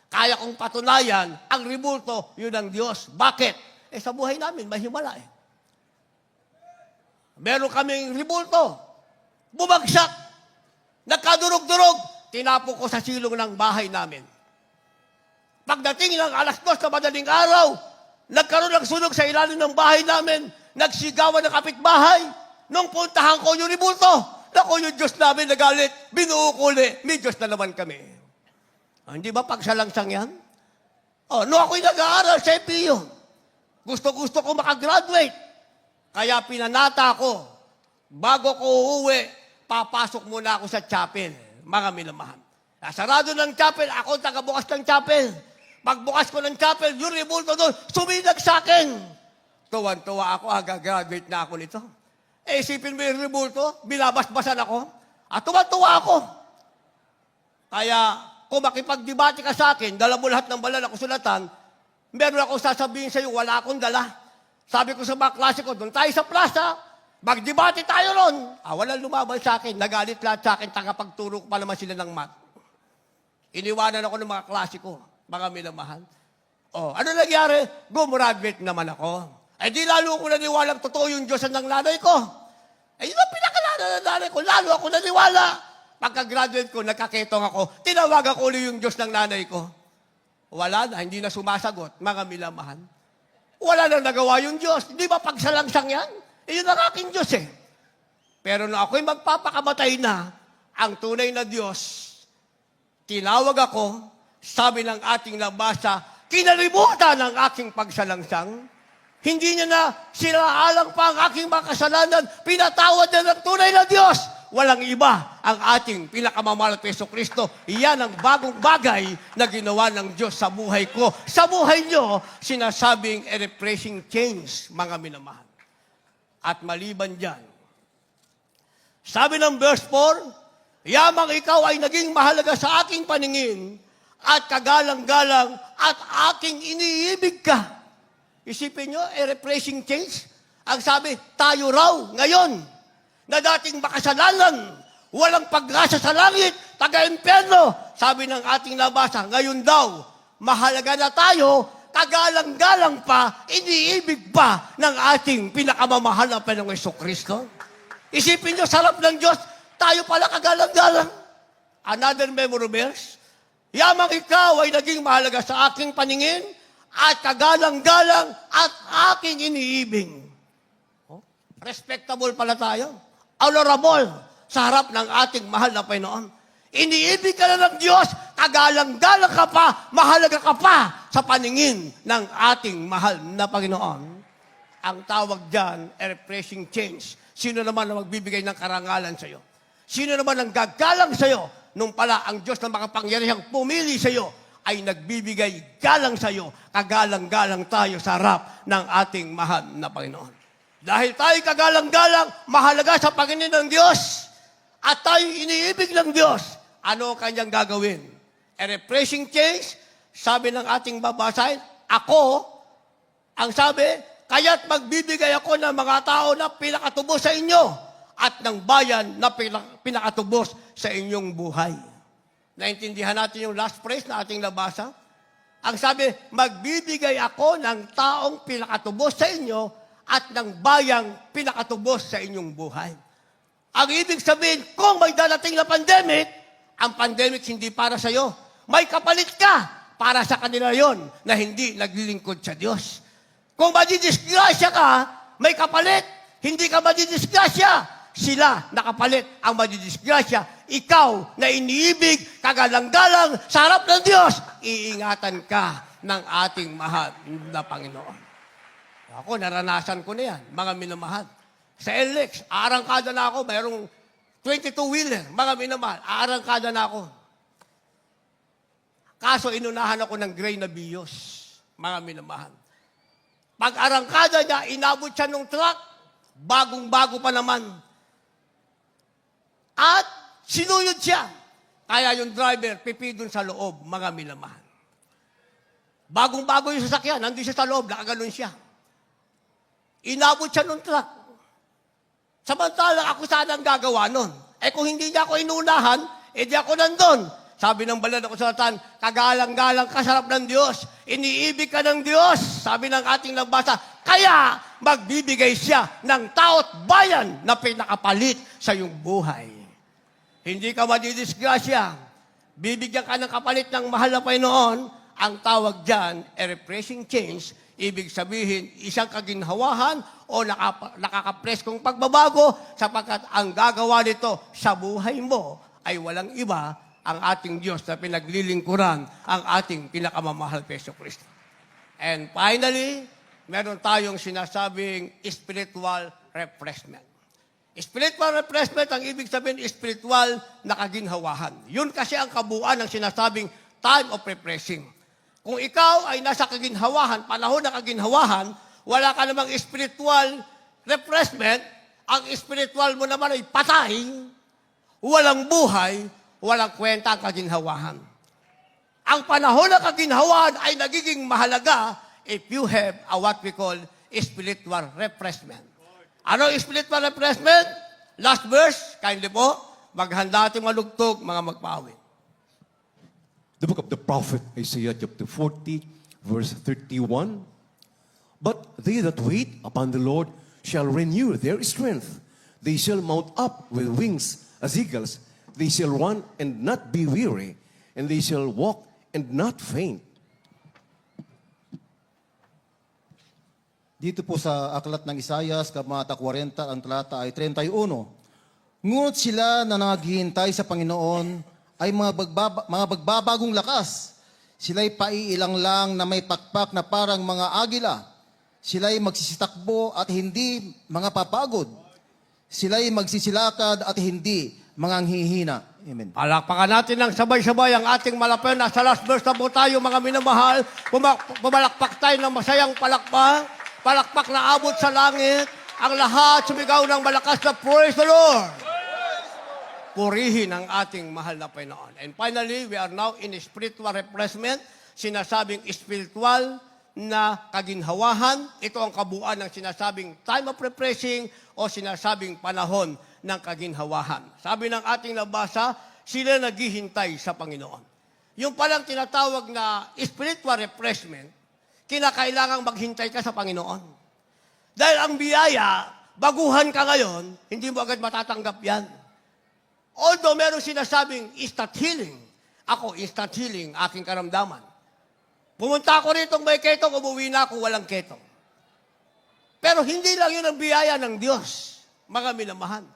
Kaya kong patunayan, ang rebulto, yun ang Diyos. Bakit? Sa buhay namin, mahimala eh. Meron kaming rebulto. Bumagsak. Nagkadurog-durog. Tinapo ko sa silong ng bahay namin. Pagdating ng alas 2 sa madaling araw, nagkaroon ng sunog sa ilalim ng bahay namin. Nagsigawan ng kapitbahay. Nung puntahan ko yung rebulto, naku, yung Diyos namin nagalit. Binuo ko ulit. May Diyos na naman kami. Hindi ba pagsalangsang yan? Nung ako'y nag-aaral sa FPU, gusto-gusto ko makagraduate. Kaya pinanata ko, bago ko uuwi, papasok muna ako sa chapel, mga minamahal. Sarado ng chapel, ako tagabukas ng chapel. Pagbukas ko ng chapel, yung rebulto doon, sumilag sa akin. Tuwan-tuwa ako, gagraduate na ako nito. Isipin mo yung rebulto, binabasbasan ako, at tuwan-tuwa ako. Kaya, kung makipagdebate ka sa akin, dala mo lahat ng banal na kasulatan, meron akong sasabihin sa iyo, wala akong dala. Sabi ko sa mga klase ko, doon tayo sa plaza, magdebate tayo ron. Walang lumaban sa akin, nagalit lahat sa akin, tagapagturo ko pa naman sila ng math. Iniwanan ako ng mga klase ko, mga minamahal. Ano nangyari? Gumraduate naman ako. Di lalo ako naniwalang totoo yung Diyos ng nanay ko. Yun ang pinakalala ng nanay ko, lalo ako naniwala. Pagka-graduate ko, nagkaketong ako, tinawagan ko ulit yung Diyos ng nanay ko. Wala na, hindi na sumasagot, mga minamahal. Wala na nagawa yung Diyos. Di ba pagsalangsang yan? Yun ang aking Diyos eh. Pero nung ako'y magpapakamatay na, ang tunay na Diyos, tinawag ako, sabi ng ating nabasa, kinalimutan ang aking pagsalangsang. Hindi niya na sinaalang pa ang aking mga kasalanan, pinatawad na ng tunay na Diyos. Walang iba ang ating pinakamamahal na Hesus Kristo. Iyan ang bagong bagay na ginawa ng Diyos sa buhay ko. Sa buhay nyo, sinasabing a refreshing change, mga minamahal. At maliban dyan, sabi ng verse 4, yamang ikaw ay naging mahalaga sa aking paningin at kagalang-galang at aking iniibig ka. Isipin nyo, a refreshing change. Ang sabi, tayo raw ngayon, na dating makasalanan, walang pag-asa sa langit, taga-impyerno. Sabi ng ating nabasa, ngayon daw, mahalaga na tayo, kagalang-galang pa, iniibig pa ng ating pinakamamahal na Panginoong Hesus Kristo. Isipin nyo, sarap ng Diyos, tayo pala kagalang-galang. Another memory verse, yamang ikaw ay naging mahalaga sa aking paningin, at kagalang-galang at aking iniibig. Respectable pala tayo. Honorable sa harap ng ating mahal na Panginoon. Iniibig ka na ng Diyos, kagalang-galang ka pa, mahalaga ka pa sa paningin ng ating mahal na Panginoon. Ang tawag dyan, a refreshing change. Sino naman na magbibigay ng karangalan sa iyo? Sino naman ang gagalang sa'yo? Nung pala ang Diyos na makapangyarihang pumili sa'yo ay nagbibigay galang sa'yo. Kagalang-galang tayo sa harap ng ating mahal na Panginoon. Dahil tayo kagalang-galang, mahalaga sa Panginoon ng Diyos. At tayo iniibig ng Diyos. Ano kanyang gagawin? A refreshing change, sabi ng ating babasahin, ako, ang sabi, kaya't magbibigay ako ng mga tao na pinakatubos sa inyo at ng bayan na pinakatubos sa inyong buhay. Naintindihan natin yung last phrase na ating nabasa? Ang sabi, magbibigay ako ng taong pinakatubos sa inyo at ng bayang pinakatubos sa inyong buhay. Ang ibig sabihin, kung may darating na pandemic, ang pandemic hindi para sa iyo. May kapalit ka para sa kanila yon na hindi naglilingkod sa Diyos. Kung madidisgrasya ka, may kapalit. Hindi ka madidisgrasya. Sila nakapalit ang madidisgrasya. Ikaw na iniibig, kagalang-galang sa harap ng Diyos, iingatan ka ng ating mahal na Panginoon. Ako, naranasan ko na yan, mga minamahal. Sa LX, aarangkada na ako, mayroong 22-wheeler, mga minamahal, aarangkada na ako. Kaso inunahan ako ng gray na Vios, mga minamahal. Pag-arangkada niya, inabot siya ng truck, bagong-bago pa naman. At sinuyod siya. Kaya yung driver, pipi dun sa loob, mga minamahal. Bagong-bago yung sasakyan, nandun siya sa loob, nakaganon siya. Inabot siya ng truck. Samantalang ako sana ang gagawa nun. Eh kung hindi niya ako inunahan, di ako nandun. Sabi ng balad ako sa Satan, kagalang-galang kasarap ng Diyos. Iniibig ka ng Diyos. Sabi ng ating nagbasa, kaya magbibigay siya ng tao't bayan na pinakapalit sa iyong buhay. Hindi ka madidisgrasya. Bibigyan ka ng kapalit ng mahal na Panginoon. Ang tawag dyan, a refreshing change. Ibig sabihin, isang kaginhawahan o nakakapreskong pagbabago sapagkat ang gagawa nito sa buhay mo ay walang iba ang ating Diyos na pinaglilingkuran ang ating pinakamamahal Peso Kristo. And finally, meron tayong sinasabing spiritual refreshment. Spiritual refreshment, ang ibig sabihin, spiritual na kaginhawahan. Yun kasi ang kabuuan ng sinasabing time of refreshing. Kung ikaw ay nasa kaginhawahan, panahon ng kaginhawahan, wala ka namang spiritual refreshment, ang spiritual mo naman ay patay, walang buhay, walang kwenta ang kaginhawahan. Ang panahon ng kaginhawahan ay nagiging mahalaga if you have what we call spiritual refreshment. Ano spiritual refreshment? Last verse, kindly po, maghanda ating malugtog, mga magpawin. The book of the prophet Isaiah chapter 40, verse 31. But they that wait upon the Lord shall renew their strength. They shall mount up with wings as eagles. They shall run and not be weary, and they shall walk and not faint. Dito po sa aklat ng Isayas, Kabanata 40, ang talata ay 31. Ngunit sila na naghihintay sa Panginoon ay mga bagbabagong lakas. Sila'y paiilang lang na may pakpak na parang mga agila. Sila'y magsisitakbo at hindi mga papagod. Sila'y magsisilakad at hindi mga anghihina. Amen. Palakpakan natin ng sabay-sabay ang ating malapen. Nasa last verse na po tayo, mga minamahal. Pumalakpak tayo ng masayang palakpak. Palakpak na abot sa langit. Ang lahat sumigaw ng malakas na praise the Lord. Purihin ang ating mahal na Panginoon. And finally, we are now in spiritual refreshment. Sinasabing spiritual na kaginhawahan. Ito ang kabuuan ng sinasabing time of refreshing o sinasabing panahon ng kaginhawahan. Sabi ng ating nabasa, sila naghihintay sa Panginoon. Yung palang tinatawag na spiritual refreshment, kinakailangang maghintay ka sa Panginoon. Dahil ang biyaya, baguhan ka ngayon, hindi mo agad matatanggap yan. Although meron sinasabing instant healing, ako instant healing, aking karamdaman. Pumunta ako ritong may ketong, umuwi na ako walang ketong. Pero hindi lang yun ang biyaya ng Diyos, mga minamahal.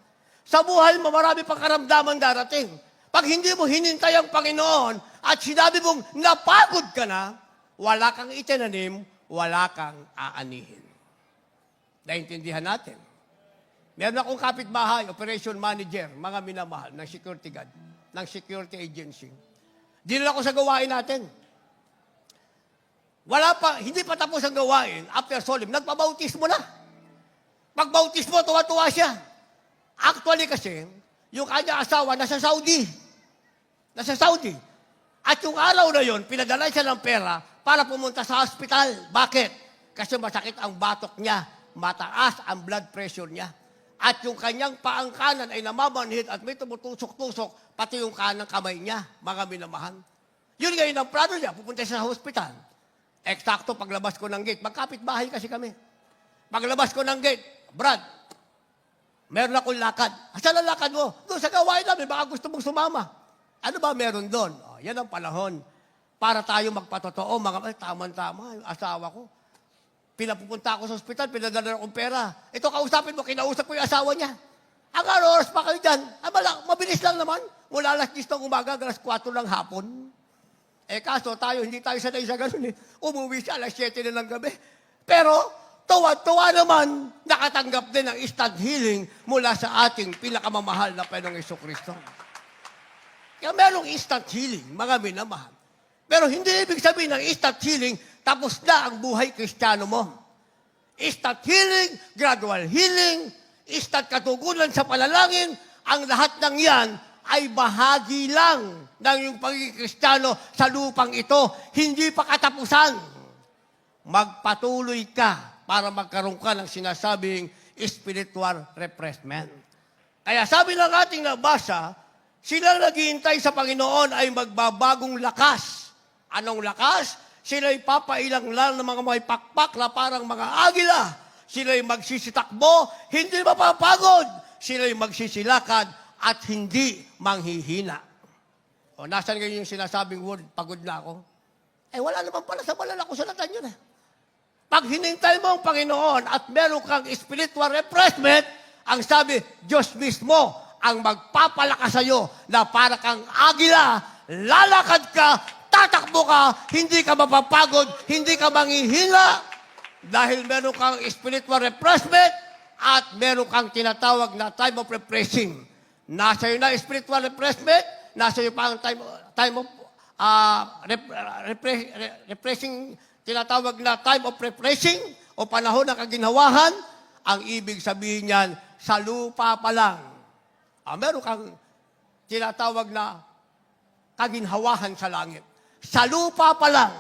Sa buhay mo, marami pang karamdaman darating. Pag hindi mo hinintay ang Panginoon at sinabi mong napagod ka na, wala kang itinanim, wala kang aanihin. Naintindihan natin. Meron akong kapitbahay, operation manager, mga minamahal ng security guard, ng security agency. Dinala ko sa gawain natin. Hindi pa tapos ang gawain, after solemn, nagpabautismo na. Pagbautismo, tuwa-tuwa siya. Actually kasi, yung kanya asawa nasa Saudi. Nasa Saudi. At yung araw na yon, pinadala siya ng pera para pumunta sa hospital. Bakit? Kasi masakit ang batok niya, mataas ang blood pressure niya. At yung kanyang paang kanan ay namamanhid at may tumutusok-tusok, pati yung kanang kamay niya, mga minamahal. Yun ngayon ang plano niya, pupunta siya sa hospital. Eksakto, paglabas ko ng gate, magkapit bahay kasi kami. Paglabas ko ng gate, Brad, meron akong lakad. Saan ang lakad mo? Doon sa gawain namin, baka gusto mong sumama. Ano ba meron doon? Oh, yan ang panahon. Para tayo magpatotoo, tama-tama, yung asawa ko. Pinapupunta ako sa ospital, pinadala akong pera. Ito, kausapin mo, kinausap ko yung asawa niya. Ang oras pa kayo dyan? Mabilis lang naman. Mula alas 10 ng umaga, alas 4 ng hapon. Kaso hindi tayo sanay sa ganun eh. Umuwi siya alas 7 na ng gabi. Pero, tuwa naman, nakatanggap din ng instant healing mula sa ating pinakamamahal na Panginoong Jesucristo. Kaya merong instant healing, mga minamahal. Pero hindi ibig sabihin ng instant healing, tapos na ang buhay Kristiyano mo. Instant healing, gradual healing, instant katugunan sa panalangin, ang lahat ng yan ay bahagi lang ng iyong pagiging Kristiyano sa lupang ito. Hindi pa katapusan. Magpatuloy ka para magkaroon ka ng sinasabing spiritual refreshment. Kaya sabi ng ating nabasa, sila naghihintay sa Panginoon ay magbabagong lakas. Anong lakas? Sila'y papailang lang ng mga may pakpak na parang mga agila. Sila'y magsisitakbo, hindi mapapagod. Sila'y magsisilakad at hindi manghihina. O, nasan ngayon yung sinasabing word, pagod na ako? Wala naman pala sa balala ko salatan yun eh. Pag hinintay mo ang Panginoon at meron kang spiritual refreshment, ang sabi, Diyos mismo ang magpapalakas sa'yo na para kang agila, lalakad ka, tatakbo ka, hindi ka mapapagod, hindi ka manghihina, dahil meron kang spiritual refreshment at meron kang tinatawag na time of refreshing. Nasa iyo na spiritual refreshment, nasa iyo pa ang time of refreshing, tinatawag na time of refreshing o panahon ng kaginhawahan. Ang ibig sabihin niyan, sa lupa pa lang, meron kang tinatawag na kaginhawahan sa langit. Sa lupa pa lang,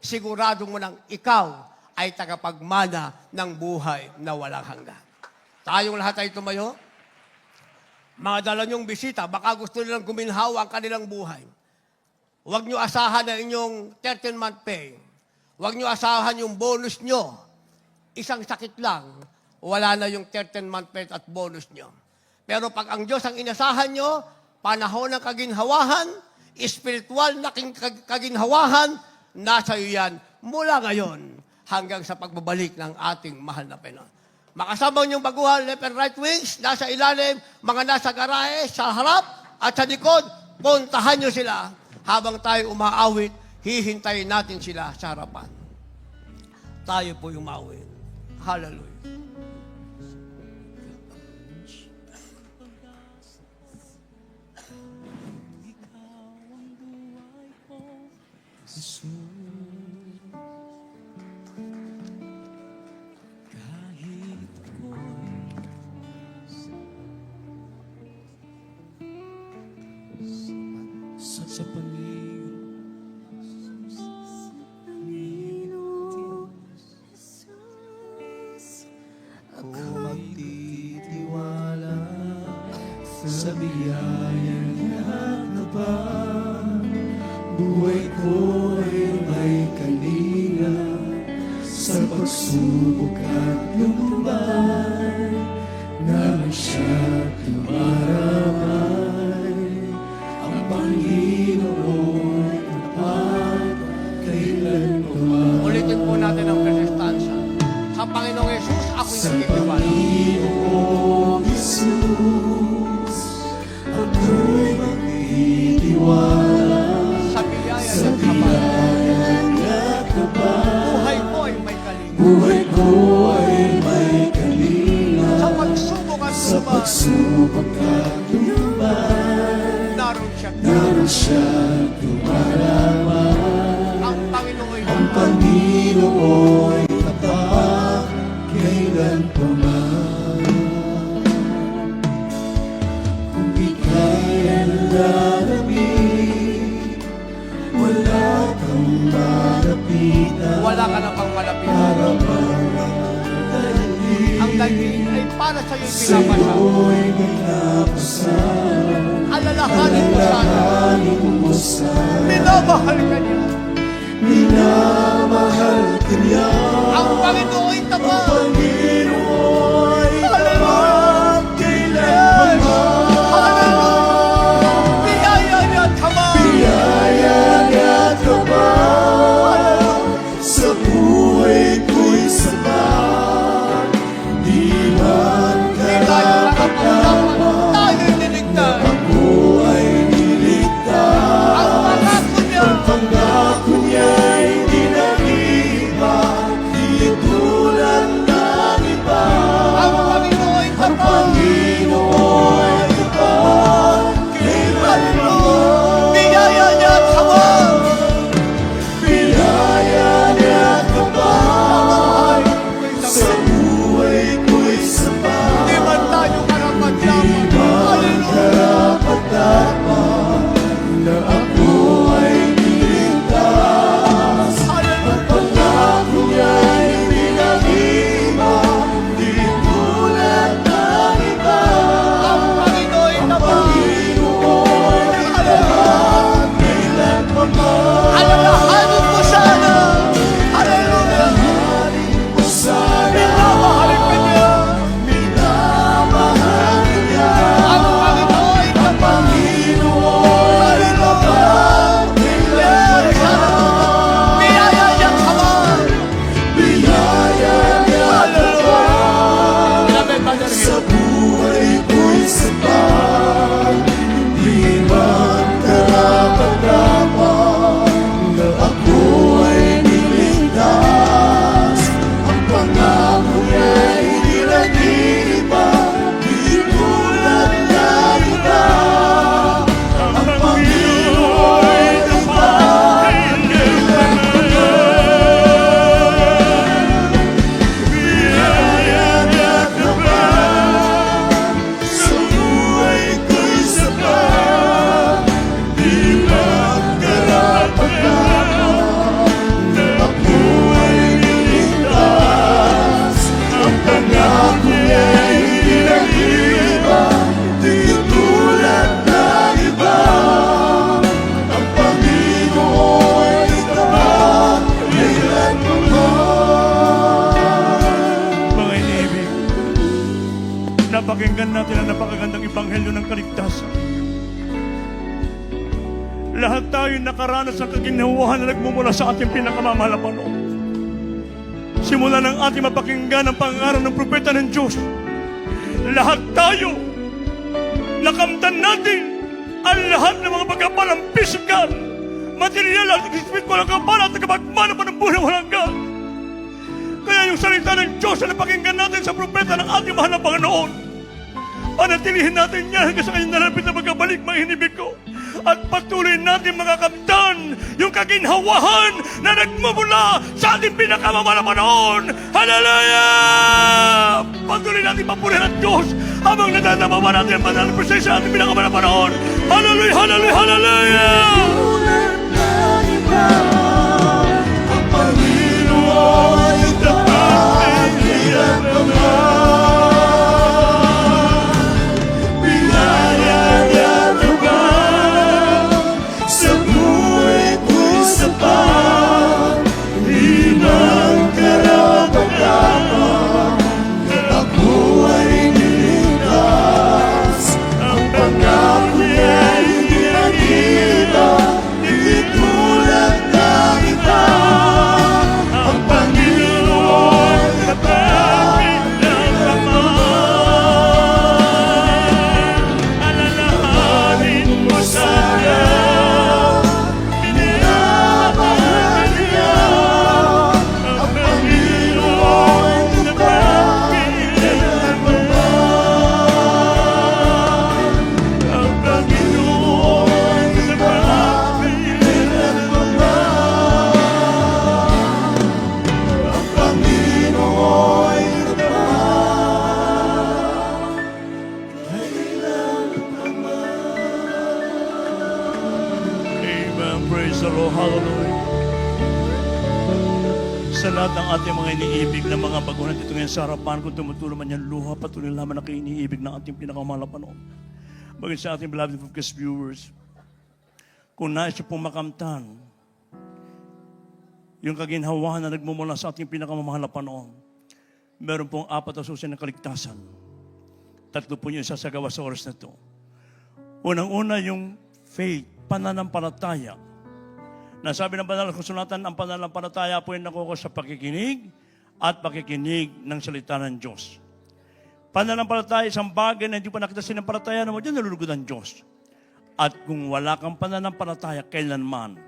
sigurado mo nang ikaw ay tagapagmana ng buhay na walang hanggan. Tayong lahat ay tumayo. Mga dala niyong bisita, baka gusto nilang guminhawa ang kanilang buhay. Huwag niyo asahan na inyong 13-month pay. Huwag niyo asahan yung bonus niyo. Isang sakit lang, wala na yung 13-month pay at bonus niyo. Pero pag ang Diyos ang inasahan niyo, panahon ng kaginhawahan, spiritual na kaginhawahan, nasa iyo yan mula ngayon hanggang sa pagbabalik ng ating mahal na Panginoon. Makasama niyong baguhan, left and right wings, nasa ilalim, mga nasa garahe, sa harap at sa likod, puntahan niyo sila. Habang tayo umaawit, hihintayin natin sila sa harapan. Tayo po umawit. Hallelujah. Sa Ako magtitiwala sa biyayang hanapan. Buhay ko ay may kalinga sa pagsubok at lumbay. Nang siya tumaramay, ang Panginoon tapat kailanman. Ulitin po natin ang presentansya. Sa Panginoong Yesus, ako'y Sa nagtitiwala. Panginoong Jesus, ako'y magtitiwala. Sa biyaya Sa ng kapal. biyayang nakabal. Buhay ko ay may kalinga. Buhay ko ay may kalinga. Sa pagsubok at Sa Ang Panginoon Ang Panginoon tapat kailan pa man. Kung ika'y lalapit, wala kang malapitan. wala ka na pang malapitan. Ang daigdig ay para sa iyo pinapasa. Sa'yo'y ginapasal. Alalahanin mo sana. Alalahanin mo sana. Minamahal ka niya. Minamahal ka niya. Ang Panginoon tapat. Panginoon Hallelujah. tapat kailan pa man. Biyaya niya tapat. Biyaya niya tapat. Sa buhay ko'y sapat. Di man Di tayo karapat-dapat. nakapagdapat. Tayo'y niligtas. Ako ay niligtas. Ang pangako niya. Ang pangako niya'y di nag-iba. Di tulad ng iba. Ang Panginoon Ang tapat. Panginoon tapat kailan pa man. Biyaya niya tapat. Biyaya niya tapat. Sa buhay ko'y sapat. Di man tayo karapat-dapat. Di man Hallelujah. karapat-dapat na ako ay niligtas. Hallelujah. Pangako niya'y di nag-iba. Di tulad ng iba. Ang Panginoon tapat. Panginoon tapat kailan pa man. Alalahanin mo sana. Hallelujah. O sana Minamahal ka niya. minamahal ka niya. Ang Panginoon tapat. Panginoon tapat kailan pa man. Biyaya niya tapat. Biyaya niya tapat. Grabe, Brother Sa Hill. buhay ko'y sapat. Di man karapat-dapat na ako ay niligtas. Ang pangako niya'y di nag-iba. Di tulad ng iba. Ang Panginoon tapat kailan pa man. Biyaya niya tapat. Sa buhay ko'y sapat. Di man karapat-dapat na ako ay niligtas. Ang pangako niya'y di nag-iba. Di tulad ng iba. Ang Panginoon tapat kailan pa man. Mga iniibig, napakinggan natin ang napakagandang ebanghelyo ng kaligtasan. Lahat tayo nakaranas ng kaginhawaan na nagmumula sa ating pinakamamahal na Panginoon. Simula ng ating mapakinggan ang pangaral ng propeta ng Diyos, lahat tayo nakamtan natin ang lahat ng mga pagkapalang physical, material at spiritual ang kapal at nakapagmana pa ng buhay ng walang hanggan. Kaya yung salita ng Diyos na napakinggan natin sa propeta ng ating mahal na Panginoon, panatilihin natin yan hanggang sa kanyang nalapit na pagkabalik, mga inibig ko. At patuloy natin makakamtan yung kaginhawahan na nagmumula sa ating pinakamamahal na Panginoon. Hallelujah! Patuloy natin papurihan ang Diyos habang nadadama natin ang banal na presensya sa ating pinakamamahal na Panginoon. Hallelujah! Hallelujah! Hallelujah! Tulad ng iba. Ang Panginoon tapat kailan pa man. Biyaya niya tapat. Sa buhay ko'y sapat. Di man karapat-dapat na ako ay niligtas. Ang pangako niya'y di nag-iba. Praise the Lord. Hallelujah. Sa lahat ng ating mga iniibig na mga baguhan dito ngayon sa harapan, kung tumutulong man yan luha, patuloy naman na iniibig ng ating pinakamahal na Panginoon. Bagay sa ating beloved focus viewers, kung nais siya pong makamtan, yung kaginhawahan na nagmumula sa ating pinakamamahal na Panginoon, meron pong 4 na susi ng kaligtasan. 3 po yung sasagawa sa oras na ito. Unang-una yung faith, pananampalataya. Nasabi ng banal na kasulatan, ang pananampalataya po ay nakuha sa pakikinig at pakikinig ng salita ng Diyos. Pananampalataya, isang bagay na hindi pa nakita sinampalataya naman, dyan nalulugod ang Diyos. At kung wala kang pananampalataya, kailanman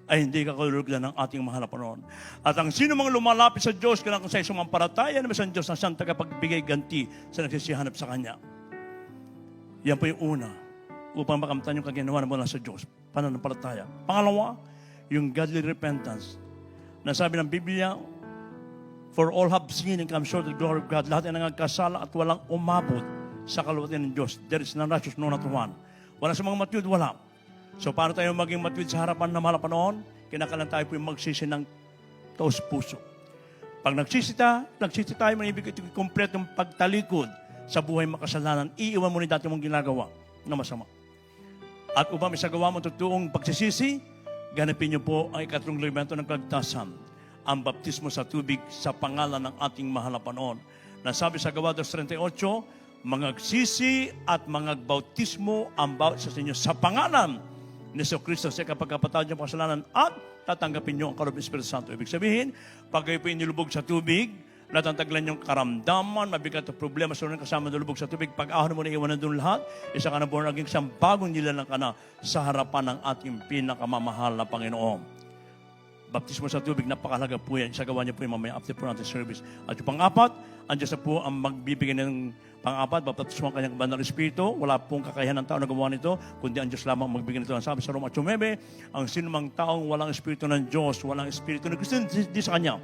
ay hindi ka kalulugdan ng ating mahal na Panginoon. At ang sino mang lumalapit sa Diyos, kailangan sa isang parataya naman sa Diyos na siyang tagapagbigay ganti sa nagsisihanap sa Kanya. Yan po yung una, upang makamtan yung kaginawa na mula sa Diyos. Pananampalataya. Pangalawa, yung godly repentance. Nasabi ng Biblia, for all have sinned and come short of the glory of God. Lahat ay nangagkasala at walang umabot sa kaluwalhatian ng Diyos. There is none righteous, no not one. Wala sa mga matuwid, wala. So paano tayo maging matuwid sa harapan ng mahal na Panginoon? Kinakailangan tayo po yung magsisi ng taos puso. Pag nagsisi tayo, manibig ito kompletong pagtalikod sa buhay makasalanan. Iiwan mo na dati mong ginagawa na masama. At upang isagawa mo totoong pagsisisi, ganapin niyo po ang 3 elemento ng kaligtasan, ang baptismo sa tubig sa pangalan ng ating mahal na Panginoon. Nasabi sa Gawa 2:38, mangagsisi at mangagbautismo ang bawat sa inyo sa pangalan ni Kristo sa kapagkapatawad niyo ang kasalanan at tatanggapin niyo ang kaloob ng Espiritu Santo. Ibig sabihin, pag kayo po inilubog sa tubig, natataglan yung karamdaman, mabigat na problema sa kasama nalubog sa tubig. Pag ahon mo na iwanan doon lahat, isa ka na born again, isang bagong nilalang ka na sa harapan ng ating pinakamamahal na Panginoon. Baptismo sa tubig, napakahalaga po yan. Isagawa niyo po yung mamaya after po natin service. At yung pang-4, andyan sa po ang magbibigay ng pang-4, baptismo ang kanyang banal espiritu. Wala pong kakayahan ng tao na gumawa nito, kundi ang Diyos lamang magbigay nito. Ang sabi sa Roma 8:9, ang sinumang taong walang espiritu ng Diyos, walang espiritu ng Kristo, hindi sa Kanya.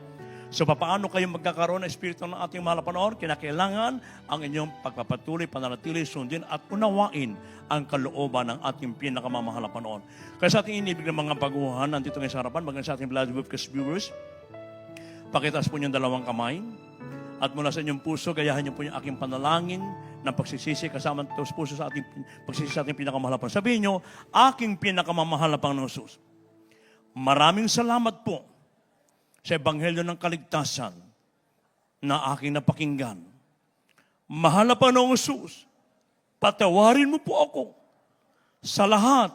So, paano kayo magkakaroon ng espiritu ng ating mahal na Panginoon? Kinakailangan ang inyong pagpapatuloy, pananatili, sundin at unawain ang kalooban ng ating pinakamamahal na Panginoon. Kaya sa ating inibig ng mga baguhan, nandito ngayon sa harapan, maganda sa ating beloved viewers, pakitaas po niyong 2 kamay, at mula sa inyong puso, gayahan niyo po yung aking panalangin ng pagsisisi kasama ng puso sa ating pagsisisi sa ating pinakamamahal na Panginoon. Sabihin niyo, aking pinakamamahal na Panginoon Jesus, maraming salamat po sa Ebanghelyo ng Kaligtasan na aking napakinggan. Mahal na Panginoong Jesus, patawarin mo po ako sa lahat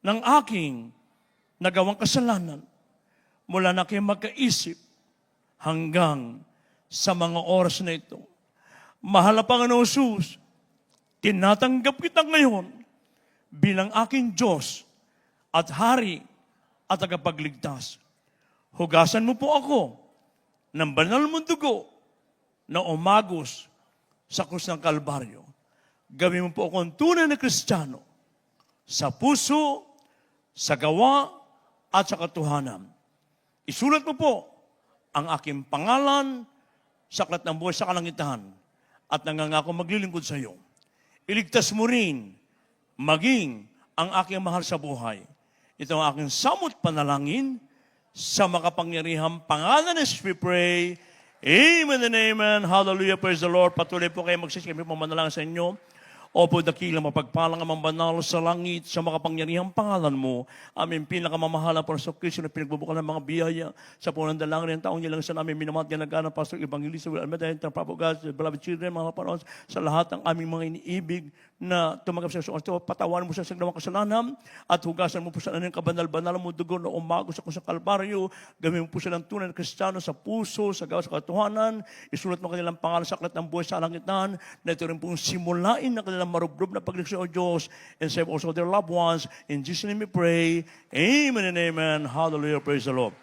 ng aking nagawang kasalanan mula na kayo magkaisip hanggang sa mga oras na ito. Mahal na Panginoong Jesus, tinatanggap kita ngayon bilang aking Diyos at Hari at tagapagligtas. Hugasan mo po ako ng banal mong dugo na umagos sa krus ng Kalbaryo. Gawin mo po akong tunay na Kristiyano sa puso, sa gawa, at sa katotohanan. Isulat mo po ang aking pangalan sa aklat ng buhay sa kalangitan at nangangako maglilingkod sa iyo. Iligtas mo rin maging ang aking mahal sa buhay. Ito ang aking samot panalangin sa makapangyarihang pangalan ng we pray. Amen and amen. Hallelujah. Praise the Lord. Patuloy po kayo magsisikip po manalangin sa inyo. Opo, dakilang mapagpalang ang banal sa langit sa makapangyarihang pangalan mo. Aming pinakamamahal na Panginoon Kristo na pinagbubukal ng mga biyaya sa punang dalangin ng taong nilang sa namin minamahal yan nagana Pastor Evangelista Will Almeida, the Prophet God, the beloved children, mga Panginoon, sa lahat ng aming mga iniibig na tumanggap sa Diyos. Patawarin mo sa ginawang kasalanan at hugasan mo po sa anong kabanal-banal mo dugo na umagos sa Kalbaryo. Gawin mo po silang tunay na Kristiyano sa puso, sa gawa, sa katotohanan. Isulat mo kanilang pangalan sa aklat ng buhay sa langitan na ito rin pong simulain na kanilang marubrob na pagliksyon o Diyos and save also their loved ones. In Jesus' name we pray. Amen and amen. Hallelujah. Praise the Lord.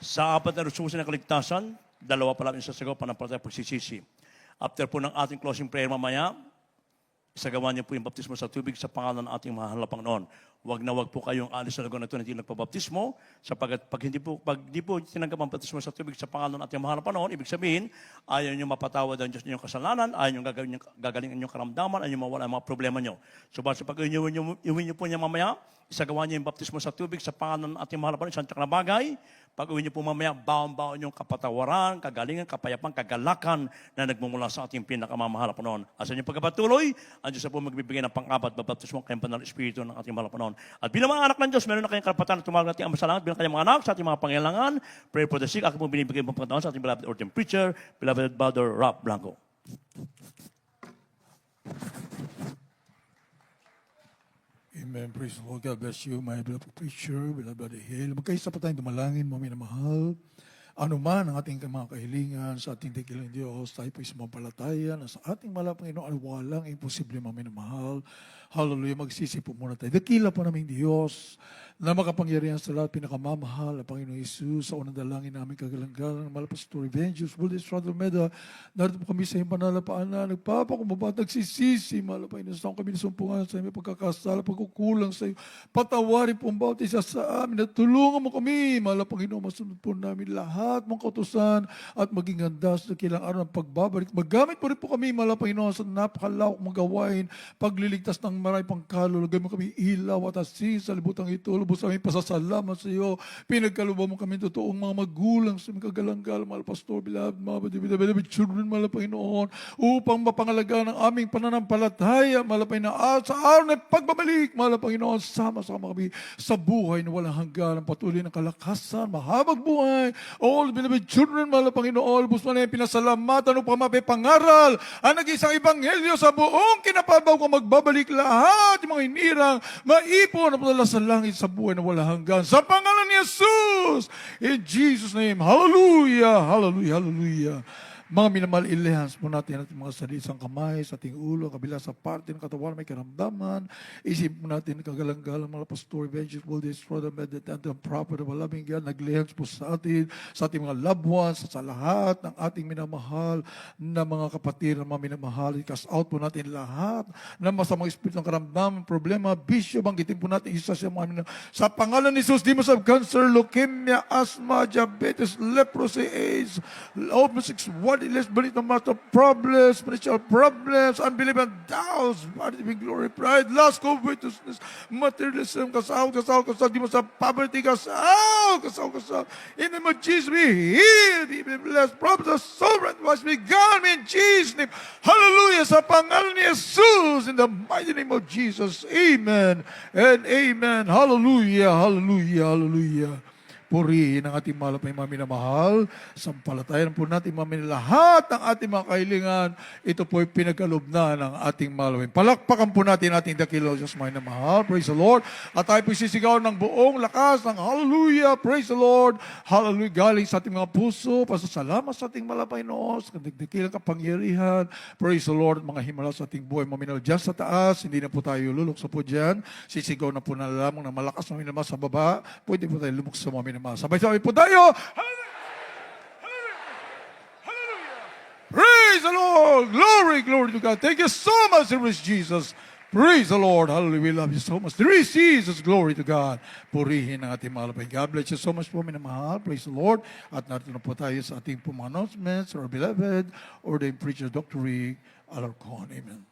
Sa 4 na rususin ng kaligtasan, 2 pa lang yung sasagaw pananampalataya pagsisisi. After po ng ating closing prayer mamaya, isagawa niyo po yung baptismo sa tubig sa pangalan ng ating mahal na Panginoon. wag na wag po kayong alis sa lugar na ito na hindi nagpabaptismo, sapagkat pag di po tinanggap ang baptismo sa tubig sa pangalan ng ating mahal na Panginoon, ibig sabihin, ayaw nyo mapatawad ang Diyos ninyong kasalanan, ayaw nyo gagaling ang inyong karamdaman, ayaw nyo mawala ang mga problema nyo. So, basta pag iuwi nyo po niya mamaya, isagawa niyo yung baptismo sa tubig sa pangalan ng ating mahal na Panginoon, isang tsak na bagay. Pag uwi niyo po mamaya, baon-baon yung kapatawaran, kagalingan, kapayapang, kagalakan na nagmumula sa ating pinakamamahal na Panginoon. Asa niyo pagkapatuloy, ang Diyos na po magbibigay ng pang-apat na baptismo kayong banal espiritu ng ating mahal na Panginoon. At bilang mga anak ng Diyos, meron na kayong karapatan na tumawag natin ang masalangat bilang kanyang mga anak sa ating mga pangailangan. Pray for the sick. Ako po binibigay mo pagkataon sa ating beloved ordained preacher, beloved Brother Rob Blanco. Amen. Praise the Lord. God bless you, my beloved preacher, beloved Brother Hale. Magkaisa pa tayong dumalangin, mga minamahal. Ano man ang ating mga kahilingan sa ating dakilang Diyos, tayo po sumampalataya na sa ating mahal na Panginoon, walang imposible, mga minamahal. Hallelujah. Magsisi po muna tayo. Dakila po namin Diyos na makapangyarihan sa lahat, pinakamamahal na Panginoon Jesus, sa unang dalangin namin kagalang-galang ng Mahal Pastor Evangelius Buldes Strada Meda. Narito po kami sa iyong panalapaan na nagpapakumbaba at nagsisisi, Mahal na Panginoon, sa kami nasumpungan sa iyong pagkakasala, pagkukulang sa iyo. Patawarin po ang bawat isa sa amin at tulungan mo kami, Mahal na Panginoon, masunod po namin lahat mong kautusan at maging handa sa kilang araw ng pagbabalik. Magamit po rin po kami, Mahal na Panginoon, sa napakalawak mong gawain, pagliligtas ng maraming pangkaluluwa. Lagay mo kami ilaw at asin sa libutang ito. Lubos kami pasasalamat sa iyo. Pinagkaluba mo kami totoong mga magulang sa mga kagalang-galang, Mahal Pastor, beloved, mga children, Mahal Panginoon, upang mapangalagaan ang aming pananampalataya, Mahal Panginoon, sa araw ng pagbabalik, Mahal Panginoon, sama-sama kami sa buhay na walang hanggan, patuloy ng kalakasan, mahabag buhay, all beloved children, Mahal Panginoon, lubos mo na yung pinasalamatan upang mapipangaral ang nag-isang ebanghelyo sa buong kinapabaw kung magbabalik lahat yung mga hinirang, maipon na padala sa langit sa buhay na wala hanggan. Sa pangalan ni Jesus, in Jesus' name, hallelujah, hallelujah, hallelujah. Mga minamahal, ilehans po natin ating mga salisang kamay sa ating ulo, kabila sa parte ng katawan, may karamdaman. Isip po natin kagalang-galang mga pastor, evangelist, Buldes Strada Meda, and prophet of a loving God. Naglehans po sa atin, sa ating mga loved ones, sa lahat ng ating minamahal na mga kapatid na mga minamahal. I-cast out po natin lahat ng masamang espiritu ng karamdaman, problema, bisyo, banggitin po natin isa sa mga minamahal. Sa pangalan ni Jesus, demons of cancer, leukemia, asthma, diabetes, leprosy, AIDS, open 6, less belief no matter problems, spiritual problems, unbelief and doubts, body be glory, pride, lust, covetousness, materialism, kasaw, di mo sa poverty, kasaw. In the name of Jesus, we heal, be blessed, problems are sovereign, must be gone in Jesus' name. Hallelujah, sa pangalan ni Jesus, in the mighty name of Jesus, amen and amen. Hallelujah, hallelujah, hallelujah. Purihin ang ating mahal na mga minamahal. Sampalatayan po natin lahat ng ating mga kahilingan. Ito po ay pinagkaloob na ng ating mahal. Palakpakan po natin ating dakilaw Diyos mga minamahal. Praise the Lord. At tayo po sisigaw ng buong lakas ng hallelujah. Praise the Lord. Hallelujah. Galing sa ating mga puso. Pasasalamat sa ating mahal na Panginoon. Sa dakilang kapangyarihan. Praise the Lord. Mga himala sa ating buhay. Mga minamahal dyan sa taas. Hindi na po tayo lulukso po dyan. Sisigaw na po na lamang ng malakas mga minamahal sa baba. Pwede po tayo lumukso mga minamahal. Sabay-sabay po tayo. Hallelujah. Praise the Lord. Glory, glory to God. Thank you so much, dear Jesus. Praise the Lord. Hallelujah. We love you so much. There is Jesus. Glory to God. Purihin ang ating mahal. God bless you so much po, minamahal. Praise the Lord. At narito na po tayo sa ating announcements, our beloved ordained preacher, Dr. Rick Alarcon. Amen.